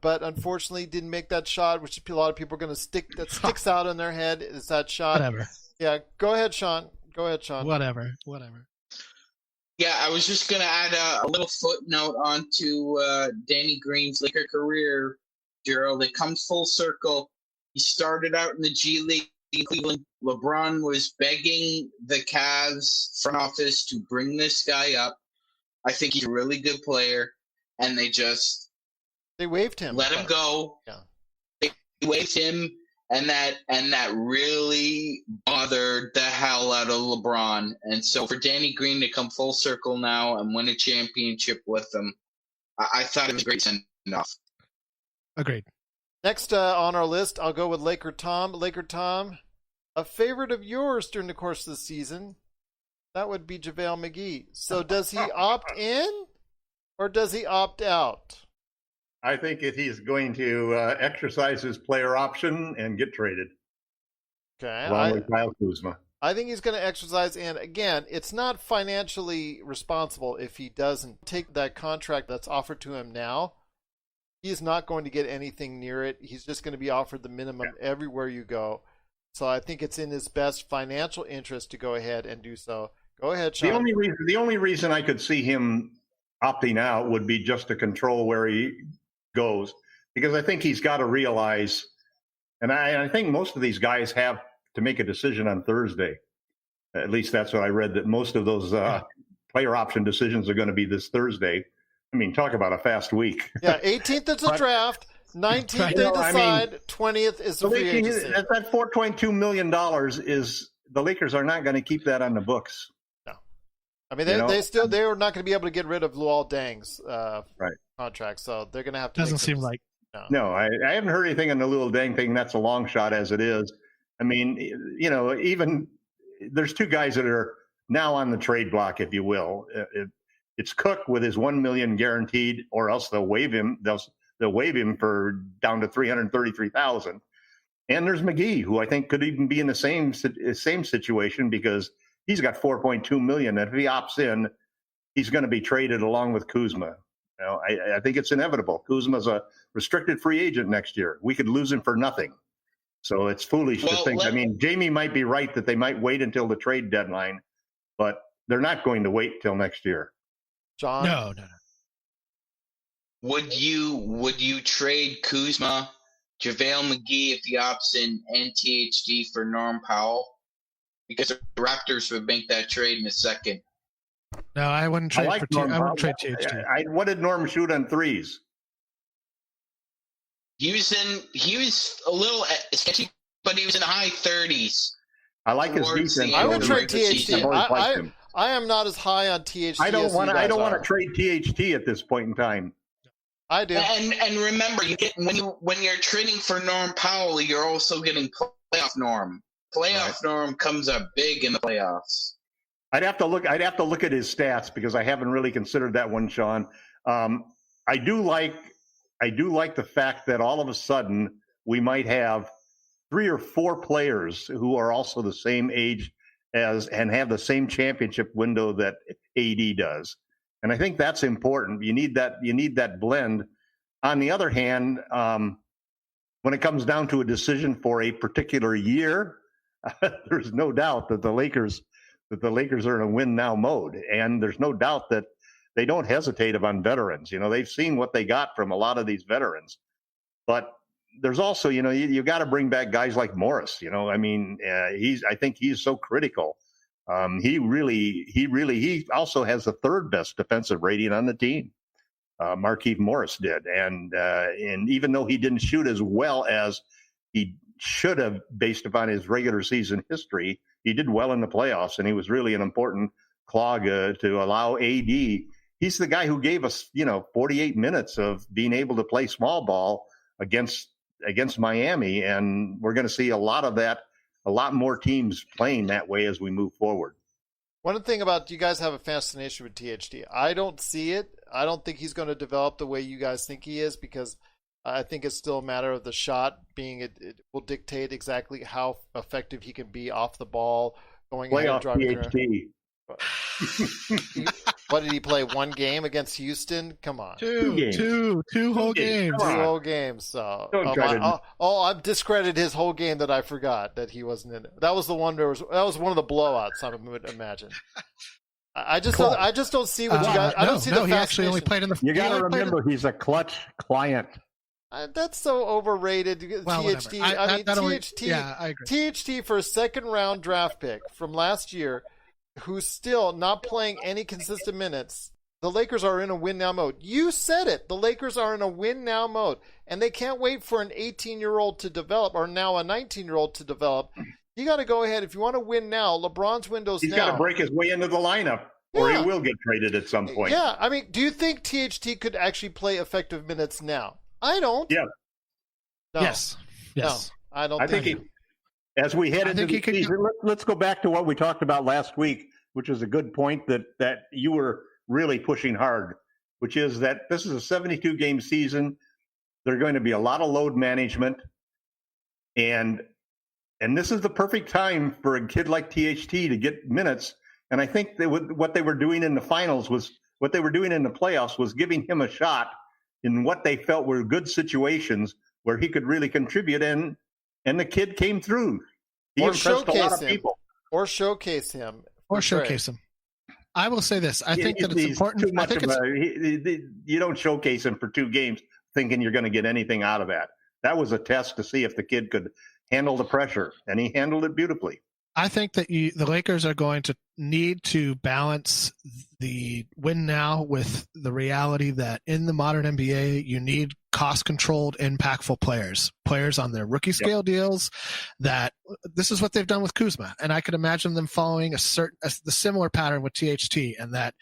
but unfortunately didn't make that shot, which a lot of people are going to sticks out in their head. Is that shot? Whatever. Yeah, go ahead, Sean. Whatever. Yeah, I was just going to add a little footnote onto Danny Green's Laker career, Gerald. It comes full circle. He started out in the G League in Cleveland. LeBron was begging the Cavs front office to bring this guy up. I think he's a really good player, and they waived him. Let him go. Yeah. They waived him. And that really bothered the hell out of LeBron. And so for Danny Green to come full circle now and win a championship with them, I thought it was a great send-off. Agreed. Next on our list, I'll go with LakerTom. LakerTom, a favorite of yours during the course of the season, that would be JaVale McGee. So does he opt in or does he opt out? I think he's going to exercise his player option and get traded. Okay. Along with Kyle Kuzma. I think he's going to exercise, and again, it's not financially responsible if he doesn't take that contract that's offered to him now. He's not going to get anything near it. He's just going to be offered the minimum everywhere you go. So I think it's in his best financial interest to go ahead and do so. Go ahead, Sean. The only reason I could see him opting out would be just to control where he goes, because I think he's got to realize And I think most of these guys have to make a decision on Thursday. At least that's what I read, that most of those player option decisions are going to be this Thursday. I mean, talk about a fast week. Yeah, 18th is the draft, 19th they decide, 20th is the free agency. That $4.2 million is, the Lakers are not going to keep that on the books. No. I mean, they're not going to be able to get rid of Luol Deng's contract, so they're going to have to. Doesn't seem like. No, I haven't heard anything on the Luol Deng thing. That's a long shot as it is. I mean, even there's two guys that are now on the trade block, if you will. It's Cook with his $1 million guaranteed, or else they'll waive him. They'll waive him for down to $333,000. And there's McGee, who I think could even be in the same situation because he's got $4.2 million. And if he opts in, he's going to be traded along with Kuzma. I think it's inevitable. Kuzma's a restricted free agent next year. We could lose him for nothing. So it's foolish to think. I mean, Jamie might be right that they might wait until the trade deadline, but they're not going to wait till next year. John? No. Would you trade Kuzma, JaVale McGee if he opts in, and THD for Norm Powell? Because the Raptors would make that trade in a second. No, I wouldn't trade I wouldn't trade THD. What did Norm shoot on threes? He was a little sketchy, but he was in the high 30s. I like his defense. I would trade THD. I am not as high on THD. I don't want to trade THD at this point in time. I do. And remember, when you're trading for Norm Powell, you're also getting playoff Norm. Norm comes up big in the playoffs. I'd have to look at his stats because I haven't really considered that one, Sean. I do like the fact that all of a sudden we might have 3 or 4 players who are also the same age and have the same championship window that AD does. And I think that's important. You need that blend. On the other hand, when it comes down to a decision for a particular year, there's no doubt that the Lakers are in a win now mode. And there's no doubt that they don't hesitate on veterans. They've seen what they got from a lot of these veterans. Also, there's also, you got to bring back guys like Morris. I think he's so critical. He also has the 3rd best defensive rating on the team. Markieff Morris did, and even though he didn't shoot as well as he should have based upon his regular season history, he did well in the playoffs, and he was really an important clog to allow AD. He's the guy who gave us 48 minutes of being able to play small ball against Miami, and we're going to see a lot of that, a lot more teams playing that way as we move forward. One thing about, you guys have a fascination with THD. I don't see it. I don't think he's going to develop the way you guys think he is, because I think it's still a matter of the shot being, it will dictate exactly how effective he can be off the ball, going ahead and driving THD. What did he play? 1 game against Houston? Come on. Two whole games. 2 whole games. So, I've discredited his whole game that I forgot that he wasn't in it. That was the one. That was one of the blowouts, I would imagine. I just don't see what you guys. I don't see the. He actually only played in the. You got to remember, he's a clutch client. That's so overrated. Well, THD. THD. I agree. THD for a 2nd round draft pick from last year, who's still not playing any consistent minutes. The Lakers are in a win now mode. You said it. The Lakers are in a win now mode, and they can't wait for an 18-year-old to develop, or now a 19-year-old to develop. You got to go ahead. If you want to win now, LeBron's window's He's now. got to break his way into the lineup, or he will get traded at some point. Yeah, I mean, do you think THT could actually play effective minutes now? I don't. Yeah. No. Yes. No, I don't. I think as we head into the season, let's go back to what we talked about last week, which is a good point that you were really pushing hard, which is that this is a 72-game season. There are going to be a lot of load management, and this is the perfect time for a kid like THT to get minutes. And I think what they were doing in the finals was what they were doing in the playoffs was giving him a shot in what they felt were good situations where he could really contribute, and the kid came through. He impressed a lot of people. Or showcase him. Or showcase him. I will say this. I think that it's important. Too much you don't showcase him for 2 games thinking you're going to get anything out of that. that was a test to see if the kid could handle the pressure, and he handled it beautifully. I think that the Lakers are going to need to balance the win now with the reality that in the modern NBA, you need cost-controlled, impactful players on their rookie scale deals. That this is what they've done with Kuzma, and I could imagine them following the similar pattern with THT, and that.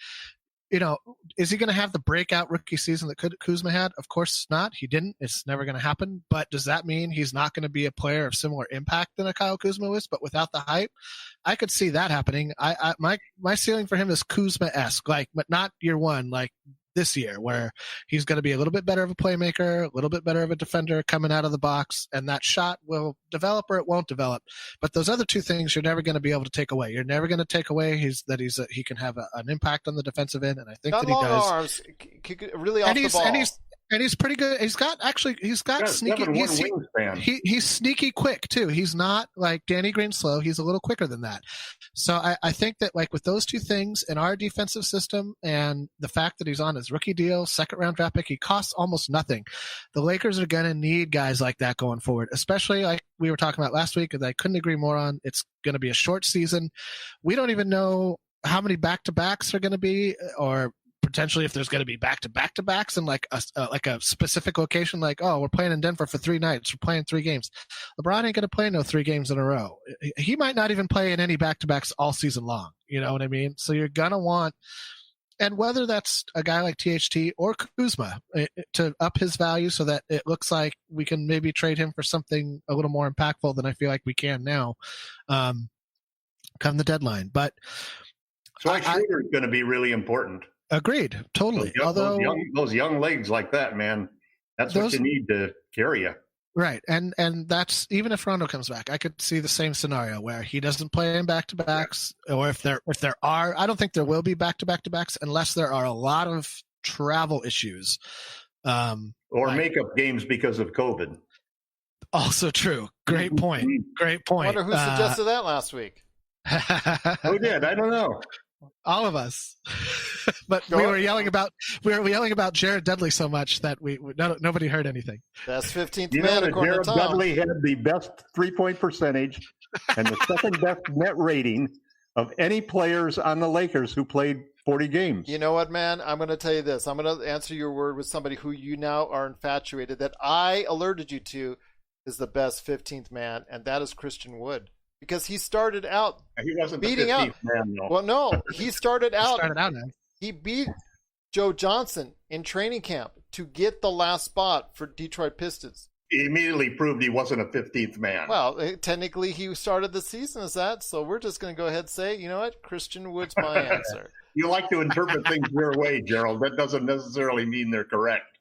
Is he going to have the breakout rookie season that Kuzma had? Of course not. He didn't. It's never going to happen. But does that mean he's not going to be a player of similar impact than a Kyle Kuzma was, but without the hype? I could see that happening. My ceiling for him is Kuzma-esque, but not year one, like this year, where he's going to be a little bit better of a playmaker, a little bit better of a defender coming out of the box, and that shot will develop or it won't develop. But those other two things you're never going to be able to take away. You're never going to take away he can have an impact on the defensive end, and I think that he does. Arms, really off the ball. And he's pretty good. He's got sneaky. He's sneaky quick too. He's not like Danny Green slow. He's a little quicker than that. So I think that with those two things in our defensive system and the fact that he's on his rookie deal, second round draft pick, he costs almost nothing. The Lakers are going to need guys like that going forward, especially like we were talking about last week, and I couldn't agree more on. It's going to be a short season. We don't even know how many back-to-backs are going to be, or potentially if there's going to be back-to-backs in like a specific location, like, oh, we're playing in Denver for 3 nights, we're playing 3 games. LeBron ain't going to play no 3 games in a row. He might not even play in any back-to-backs all season long. You know what I mean? So you're going to want, and whether that's a guy like THT or Kuzma, to up his value so that it looks like we can maybe trade him for something a little more impactful than I feel like we can now come the deadline. But so Schroder is going to be really important. Agreed, totally. Those young legs like that, man, that's what you need to carry you. Right, and that's even if Rondo comes back, I could see the same scenario where he doesn't play in back-to-backs, or if there are, I don't think there will be back-to-backs unless there are a lot of travel issues, or makeup games because of COVID. Also true. Great point. Great point. I wonder who suggested that last week. Who did? I don't know. All of us, but we were yelling about Jared Dudley so much that nobody heard anything. That's 15th man according Jared to Tom. Dudley had the best 3-point percentage and the second best net rating of any players on the Lakers who played 40 games. You know what, man? I'm going to tell you this. I'm going to answer your word with somebody who you now are infatuated that I alerted you to is the best 15th man, and that is Christian Wood. Because he started out beating out. Man, no. Well, no, he started out. He beat Joe Johnson in training camp to get the last spot for Detroit Pistons. He immediately proved he wasn't a 15th man. Well, technically he started the season as that, so we're just going to go ahead and say, you know what, Christian Wood's my answer. You like to interpret things your way, Gerald. That doesn't necessarily mean they're correct.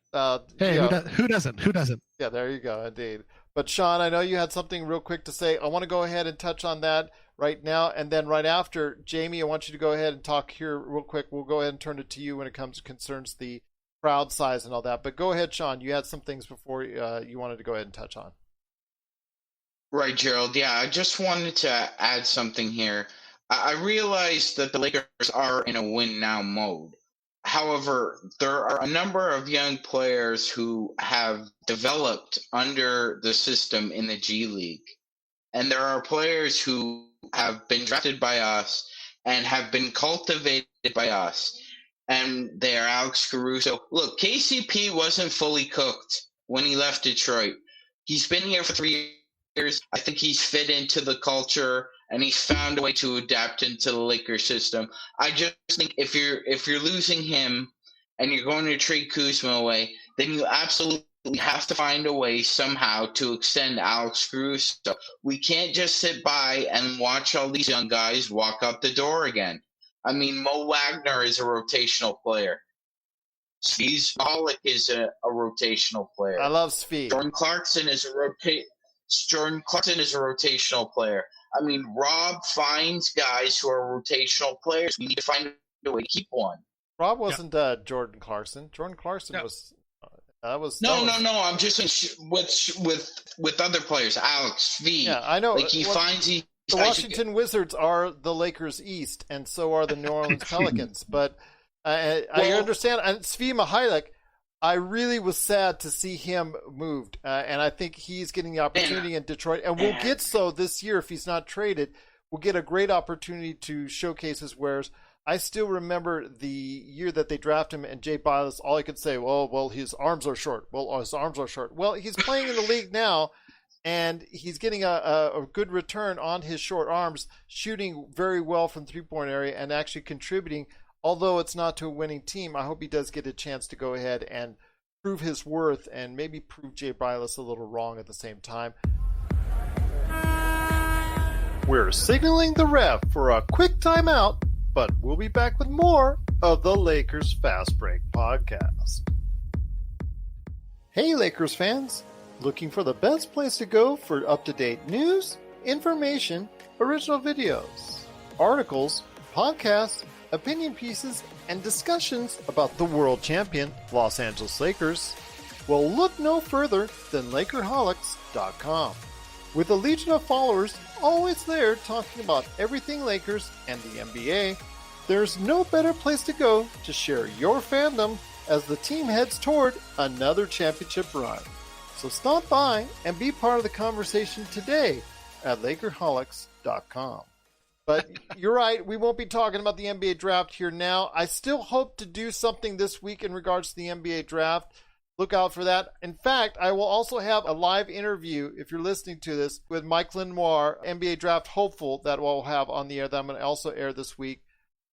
Hey, who doesn't? Who doesn't? Yeah, there you go, indeed. But Sean, I know you had something real quick to say. I want to go ahead and touch on that right now. And then right after, Jamie, I want you to go ahead and talk here real quick. We'll go ahead and turn it to you when it concerns the crowd size and all that. But go ahead, Sean. You had some things before you wanted to go ahead and touch on. Right, Gerald. Yeah, I just wanted to add something here. I realized that the Lakers are in a win-now mode. However, there are a number of young players who have developed under the system in the G League. And there are players who have been drafted by us and have been cultivated by us. And they are Alex Caruso. Look, KCP wasn't fully cooked when he left Detroit. He's been here for 3 years. I think he's fit into the culture, and he's found a way to adapt into the Lakers system. I just think if you're losing him and you're going to trade Kuzma away, then you absolutely have to find a way somehow to extend Alex Caruso. We can't just sit by and watch all these young guys walk out the door again. I mean, Mo Wagner is a rotational player. Svi Malik is a rotational player. I love Svi. Jordan Clarkson is a rotational player. I mean, Rob finds guys who are rotational players. We need to find a way to keep one. Rob wasn't Jordan Clarkson. Jordan Clarkson was. No. I'm just saying with other players, Alex V. Yeah, I know. Like the Washington Wizards are the Lakers East, and so are the New Orleans Pelicans. But I understand. And Svi Mihalik, I really was sad to see him moved, and I think he's getting the opportunity in Detroit, and will get so this year if he's not traded. We'll get a great opportunity to showcase his wares. I still remember the year that they drafted him, and Jay Bilas, all he could say, well, his arms are short. Well, his arms are short. Well, he's playing in the league now, and he's getting a good return on his short arms, shooting very well from three-point area and actually contributing. Although it's not to a winning team, I hope he does get a chance to go ahead and prove his worth and maybe prove Jay Bilas a little wrong at the same time. We're signaling the ref for a quick timeout, but we'll be back with more of the Lakers Fast Break podcast. Hey Lakers fans, looking for the best place to go for up-to-date news, information, original videos, articles, podcasts, opinion pieces, and discussions about the world champion Los Angeles Lakers? Well, look no further than LakerHolics.com. With a legion of followers always there talking about everything Lakers and the NBA, there's no better place to go to share your fandom as the team heads toward another championship run. So stop by and be part of the conversation today at LakerHolics.com. But you're right, we won't be talking about the NBA draft here now. I still hope to do something this week in regards to the NBA draft. Look out for that. In fact, I will also have a live interview, if you're listening to this, with Mike Lenoir, NBA draft hopeful, that we'll have on the air, that I'm going to also air this week.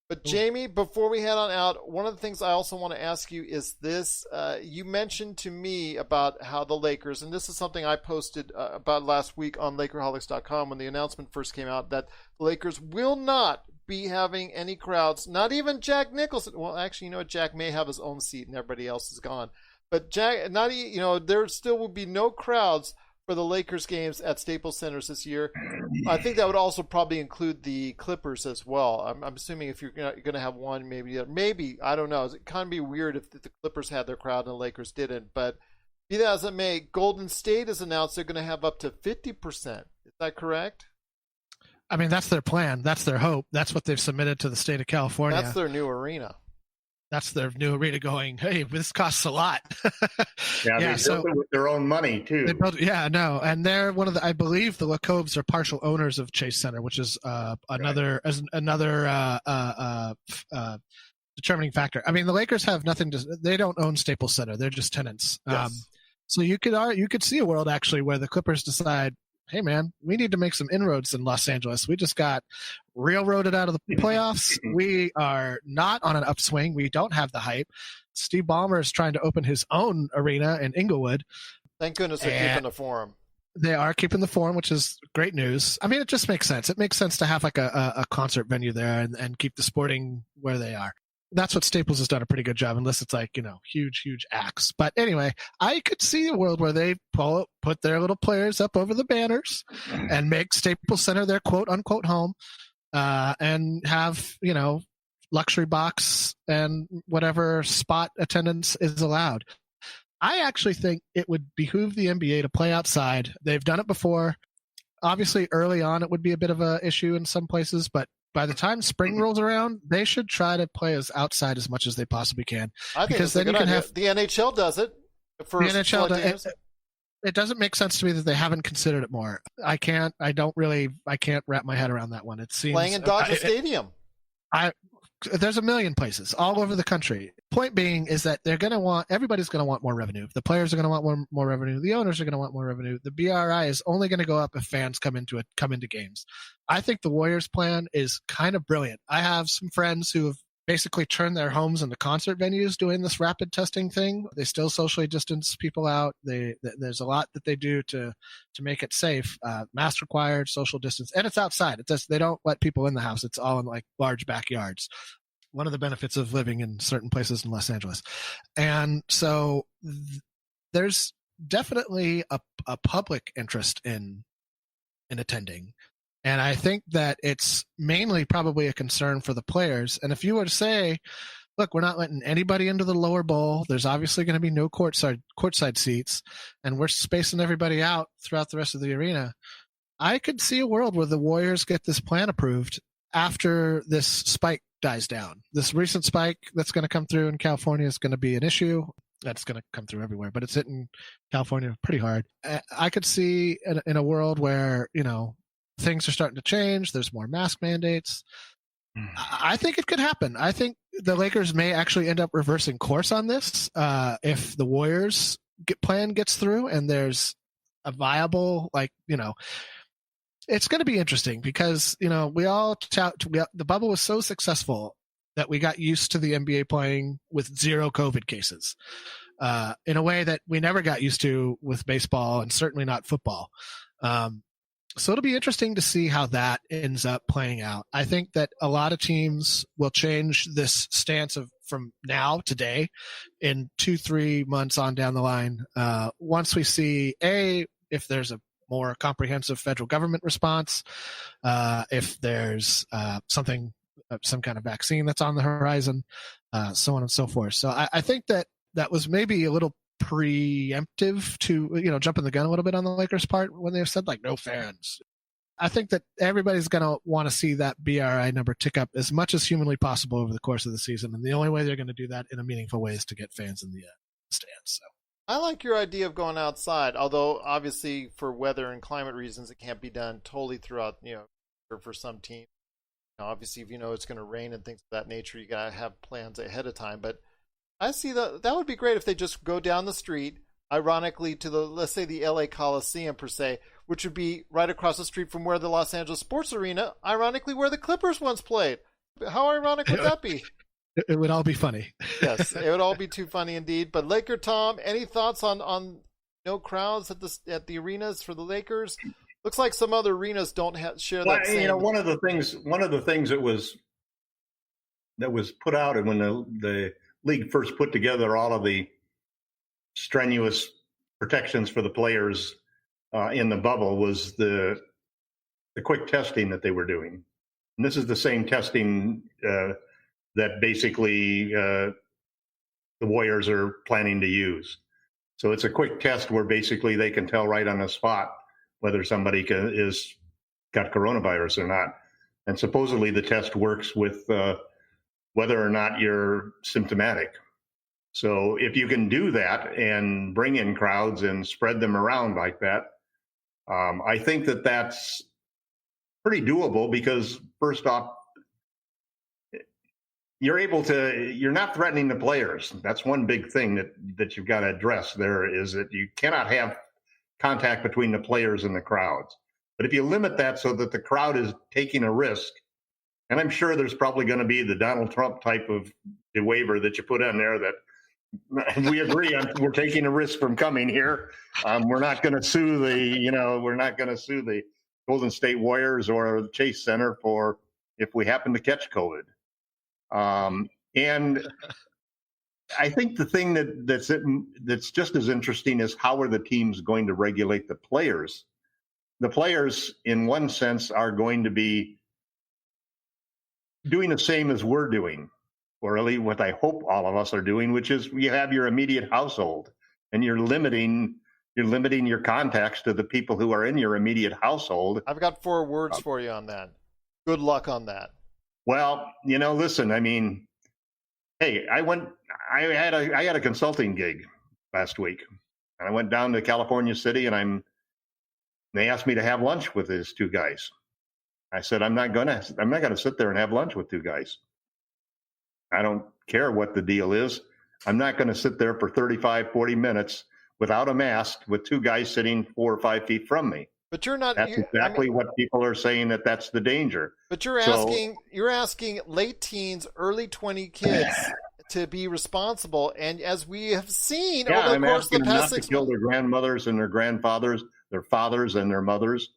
But Jamie, before we head on out, one of the things I also want to ask you is this. You mentioned to me about how the Lakers, and this is something I posted about last week on LakerHolics.com when the announcement first came out, that the Lakers will not be having any crowds, not even Jack Nicholson. Well, actually, you know what? Jack may have his own seat and everybody else is gone. But Jack, there still will be no crowds for the Lakers games at Staples Centers this year. I think that would also probably include the Clippers as well. I'm assuming if you're going to have one, maybe, I don't know. It'd kind of be weird if the Clippers had their crowd and the Lakers didn't. But be that as it may, Golden State has announced they're going to have up to 50%. Is that correct? I mean, that's their plan. That's their hope. That's what they've submitted to the state of California. That's their new arena. That's their new arena going, hey, this costs a lot. They built it with their own money, too. And they're one of the, I believe the LaCoves are partial owners of Chase Center, which is another determining factor. I mean, the Lakers have nothing to, they don't own Staples Center. They're just tenants. Yes. So you could see a world actually where the Clippers decide, hey man, we need to make some inroads in Los Angeles. We just got railroaded out of the playoffs. We are not on an upswing. We don't have the hype. Steve Ballmer is trying to open his own arena in Inglewood. Thank goodness they're keeping the Forum. They are keeping the Forum, which is great news. I mean, it just makes sense. It makes sense to have like a concert venue there and keep the sporting where they are. That's what Staples has done a pretty good job, unless it's like, huge acts. But anyway, I could see a world where they put their little players up over the banners and make Staples Center their quote unquote home, and have, luxury box and whatever spot attendance is allowed. I actually think it would behoove the NBA to play outside. They've done it before. Obviously, early on, it would be a bit of an issue in some places, but by the time spring rolls around, they should try to play as outside as much as they possibly can. I think it's a good idea. The NHL does it. The NHL it doesn't make sense to me that they haven't considered it more. I can't wrap my head around that one. It seems playing in Dodger Stadium. There's a million places all over the country. Point being is that everybody's going to want more revenue. The players are going to want more revenue. The owners are going to want more revenue. The BRI is only going to go up if fans come into games. I think the Warriors' plan is kind of brilliant. I have some friends who have basically turned their homes into concert venues doing this rapid testing thing. They still socially distance people out. There's a lot that they do to make it safe. Mask required, social distance, and it's outside. They don't let people in the house. It's all in like large backyards. One of the benefits of living in certain places in Los Angeles. And so there's definitely a public interest in attending. And I think that it's mainly probably a concern for the players. And if you were to say, look, we're not letting anybody into the lower bowl, there's obviously going to be no courtside seats, and we're spacing everybody out throughout the rest of the arena, I could see a world where the Warriors get this plan approved after this spike dies down. This recent spike that's going to come through in California is going to be an issue. that's going to come through everywhere, but it's hitting California pretty hard. I could see in a world where, things are starting to change. There's more mask mandates. I think it could happen. I think the Lakers may actually end up reversing course on this if the Warriors plan gets through and there's a viable, it's going to be interesting because, we all the bubble was so successful that we got used to the NBA playing with 0 COVID cases in a way that we never got used to with baseball and certainly not football. So it'll be interesting to see how that ends up playing out. I think that a lot of teams will change this stance from now, today, in 2-3 months on down the line. Once we see, if there's a more comprehensive federal government response, if there's some kind of vaccine that's on the horizon, so on and so forth. So I think that was maybe a little preemptive to, jumping the gun a little bit on the Lakers' part when they've said, no fans. I think that everybody's going to want to see that BRI number tick up as much as humanly possible over the course of the season. And the only way they're going to do that in a meaningful way is to get fans in the stands. So I like your idea of going outside, although obviously for weather and climate reasons, it can't be done totally throughout, for some teams. Obviously, if it's going to rain and things of that nature, you got to have plans ahead of time. But I see that would be great if they just go down the street, ironically, to let's say the LA Coliseum per se, which would be right across the street from where the Los Angeles Sports Arena, ironically, where the Clippers once played. How ironic would that be? It would all be funny. Yes, it would all be too funny indeed. But LakerTom, any thoughts on no crowds at the arenas for the Lakers? Looks like some other arenas don't share that same. One of the things that was put out, and when the league first put together all of the strenuous protections for the players in the bubble, was the quick testing that they were doing. And this is the same testing that basically the Warriors are planning to use. So it's a quick test where basically they can tell right on the spot whether somebody is got coronavirus or not. And supposedly the test works with whether or not you're symptomatic. So if you can do that and bring in crowds and spread them around like that, I think that's pretty doable because, first off, you're not threatening the players. That's one big thing that you've got to address there, is that you cannot have contact between the players and the crowds. But if you limit that so that the crowd is taking a risk, and I'm sure there's probably going to be the Donald Trump type of the waiver that you put on there that we agree on, we're taking a risk from coming here. We're not going to sue the Golden State Warriors or the Chase Center for if we happen to catch COVID. And I think the thing that's just as interesting is how are the teams going to regulate the players? The players, in one sense, are going to be doing the same as we're doing, or at least what I hope all of us are doing, which is you have your immediate household and you're limiting your contacts to the people who are in your immediate household. I've got 4 words for you on that. Good luck on that. Well, listen, I mean, hey, I had a consulting gig last week, and I went down to California City, and they asked me to have lunch with these 2 guys. I said, I'm not gonna sit there and have lunch with 2 guys. I don't care what the deal is. I'm not going to sit there for 35, 40 minutes without a mask with 2 guys sitting 4 or 5 feet from me. But you're not. That's exactly what people are saying, that's the danger. But you're asking late teens, early 20 kids to be responsible, and as we have seen over the course of the past 6 months, not to kill their grandmothers and their grandfathers, their fathers and their mothers.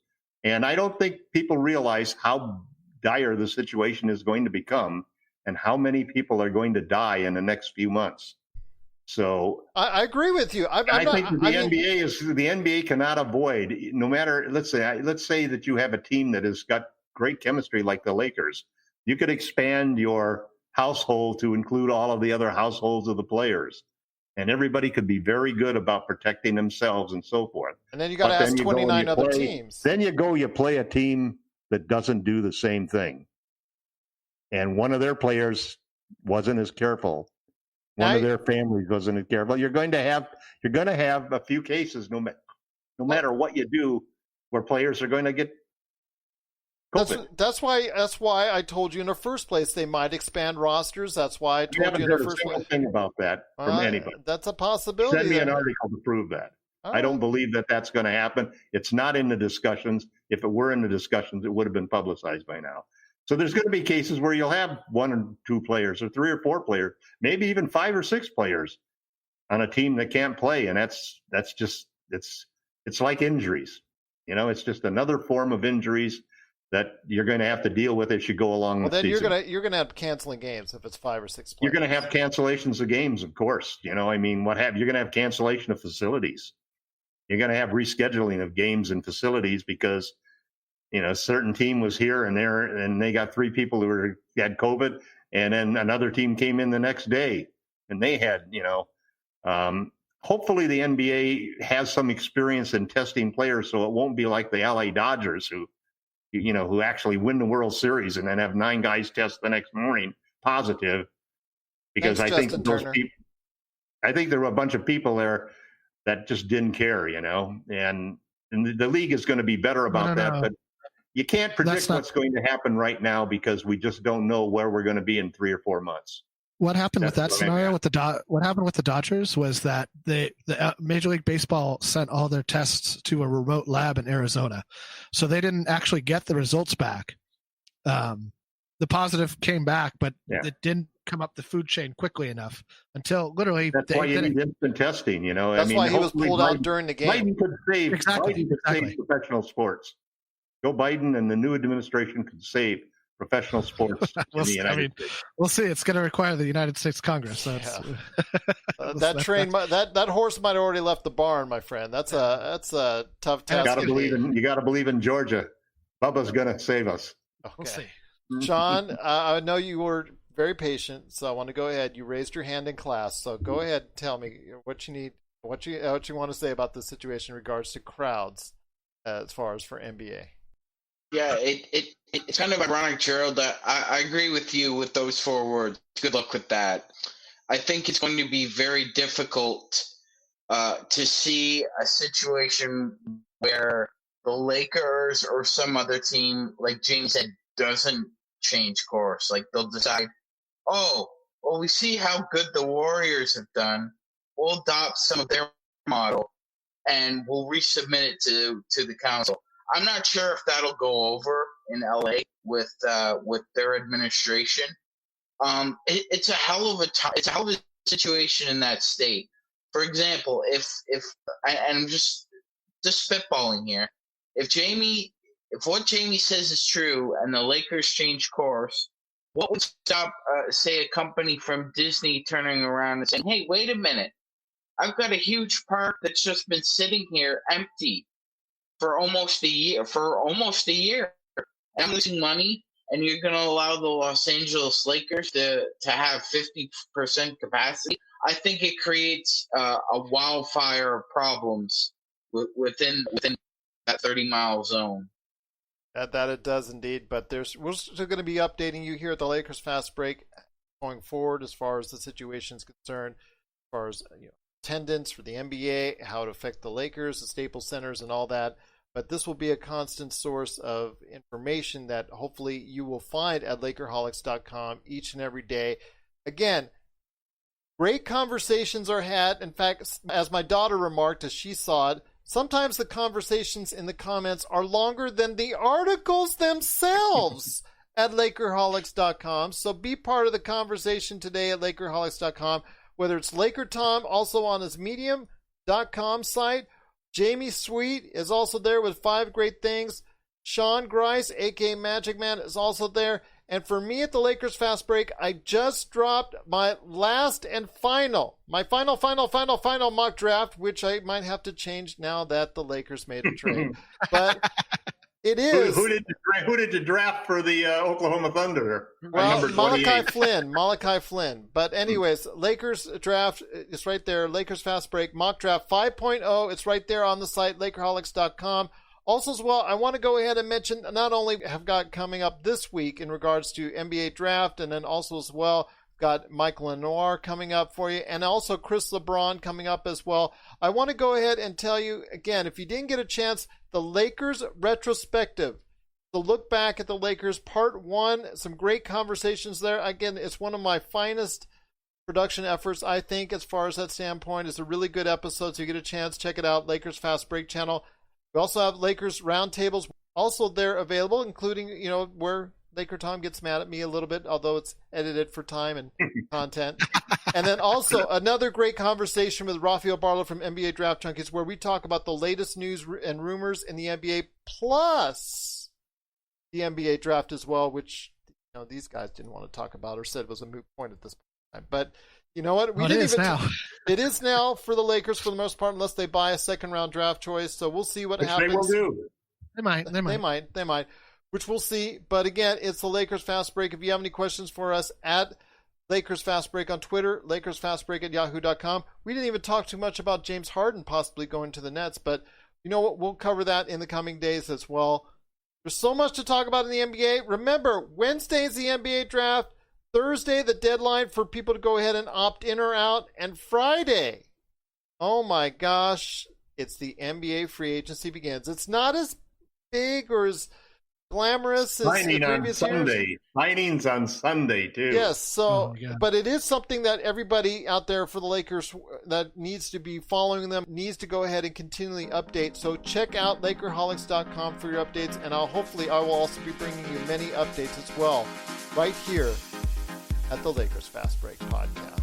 And I don't think people realize how dire the situation is going to become, and how many people are going to die in the next few months. So I agree with you. I think the NBA cannot avoid, no matter, let's say that you have a team that has got great chemistry like the Lakers. You could expand your household to include all of the other households of the players, and everybody could be very good about protecting themselves and so forth. And then you got to ask 29 other teams. Then you play a team that doesn't do the same thing. And one of their players wasn't as careful One of their families wasn't careful. You're going to have a few cases, no matter what you do, where players are going to get COVID. That's why I told you in the first place they might expand rosters. That's why I told you in the first place. Thing about that from anybody. That's a possibility. Send me an article to prove that. I don't believe that that's going to happen. It's not in the discussions. If it were in the discussions, it would have been publicized by now. So there's going to be cases where you'll have 1 or 2 players or 3 or 4 players, maybe even 5 or 6 players on a team that can't play. And that's just, it's like injuries. It's just another form of injuries that you're going to have to deal with as you go along. Well, the then season. you're going to have canceling games if it's 5 or 6 players. You're going to have cancellations of games, of course. You're going to have cancellation of facilities. You're going to have rescheduling of games and facilities because, a certain team was here and they got 3 people who had COVID, and then another team came in the next day and they had, hopefully the NBA has some experience in testing players, so it won't be like the LA Dodgers who actually win the World Series and then have 9 guys test the next morning positive, because I think there were a bunch of people there that just didn't care, and the league is going to be better about that. But you can't predict what's going to happen right now because we just don't know where we're going to be in 3 or 4 months. What happened with that scenario what happened with the Dodgers was that the Major League Baseball sent all their tests to a remote lab in Arizona, so they didn't actually get the results back. The positive came back, but it didn't come up the food chain quickly enough until literally. That's why you need instant testing. That's why he was pulled out during the game. Biden could save professional sports. Joe Biden and the new administration could save professional sports in the United States. We'll see. It's going to require the United States Congress. So that horse might have already left the barn, my friend. That's a tough task. You got to believe in Georgia. Bubba's going to save us. Okay. We'll see. Sean, I know you were very patient, so I want to go ahead. You raised your hand in class, so go ahead and tell me what you need, what you want to say about this situation in regards to crowds, as far as for NBA. Yeah, it's kind of ironic, Gerald. I agree with you with those 4 words. Good luck with that. I think it's going to be very difficult to see a situation where the Lakers or some other team, like James said, doesn't change course. Like they'll decide, we see how good the Warriors have done. We'll adopt some of their model and we'll resubmit it to the council. I'm not sure if that'll go over in LA with their administration. It's a hell of a situation in that state. For example, if I'm just spitballing here, if what Jamie says is true and the Lakers change course, what would stop, say, a company from Disney turning around and saying, "Hey, wait a minute, I've got a huge park that's just been sitting here empty for almost a year. I'm losing money, and you're going to allow the Los Angeles Lakers to have 50% capacity." I think it creates a wildfire of problems within that 30-mile zone. That it does indeed, but we're still going to be updating you here at the Lakers Fast Break going forward as far as the situation is concerned, as far as attendance for the NBA, how it affects the Lakers, the Staples Centers, and all that. But this will be a constant source of information that hopefully you will find at LakerHolics.com each and every day. Again, great conversations are had. In fact, as my daughter remarked as she saw it, sometimes the conversations in the comments are longer than the articles themselves at LakerHolics.com. So be part of the conversation today at LakerHolics.com, whether it's LakerTom, also on his Medium.com site. Jamie Sweet is also there with 5 great things. Sean Grice, a.k.a. MagicMan, is also there. And for me at the Lakers Fast Break, I just dropped my final mock draft, which I might have to change now that the Lakers made a trade. But it is. Who did you draft for the Oklahoma Thunder? Well, Malachi Flynn. But anyways, Lakers draft is right there. Lakers Fast Break mock draft 5.0. It's right there on the site, LakerHolics.com. Also, as well, I want to go ahead and mention not only have got coming up this week in regards to NBA draft, and then also as well Got Mike Lenoir coming up for you, and also Chris LeBron coming up as well. I want to go ahead and tell you again, if you didn't get a chance, the Lakers retrospective. The look back at the Lakers, part 1, some great conversations there. Again, it's one of my finest production efforts, I think, as far as that standpoint. It's a really good episode, so you get a chance, check it out, Lakers Fast Break channel. We also have Lakers Roundtables, also there available, including, where LakerTom gets mad at me a little bit, although it's edited for time and content. And then also another great conversation with Rafael Barlow from NBA Draft Junkies, where we talk about the latest news and rumors in the NBA, plus the NBA draft as well, which these guys didn't want to talk about or said was a moot point at this time. But you know what? It is now. It is now for the Lakers for the most part, unless they buy a second-round draft choice. So we'll see what happens. They will do. They might. Which we'll see. But again, it's the Lakers Fast Break. If you have any questions for us, at Lakers Fast Break on Twitter, LakersFastBreak@yahoo.com. We didn't even talk too much about James Harden possibly going to the Nets, but you know what? We'll cover that in the coming days as well. There's so much to talk about in the NBA. Remember, Wednesday is the NBA draft. Thursday, the deadline for people to go ahead and opt in or out. And Friday, oh my gosh, it's the NBA free agency begins. It's not as big or as glamorous as Signing the on previous Sunday. years. Signings on Sunday, too. Yes, so, but it is something that everybody out there for the Lakers that needs to be following them needs to go ahead and continually update. So check out Lakerholics.com for your updates, and hopefully I will also be bringing you many updates as well right here at the Lakers Fast Break Podcast.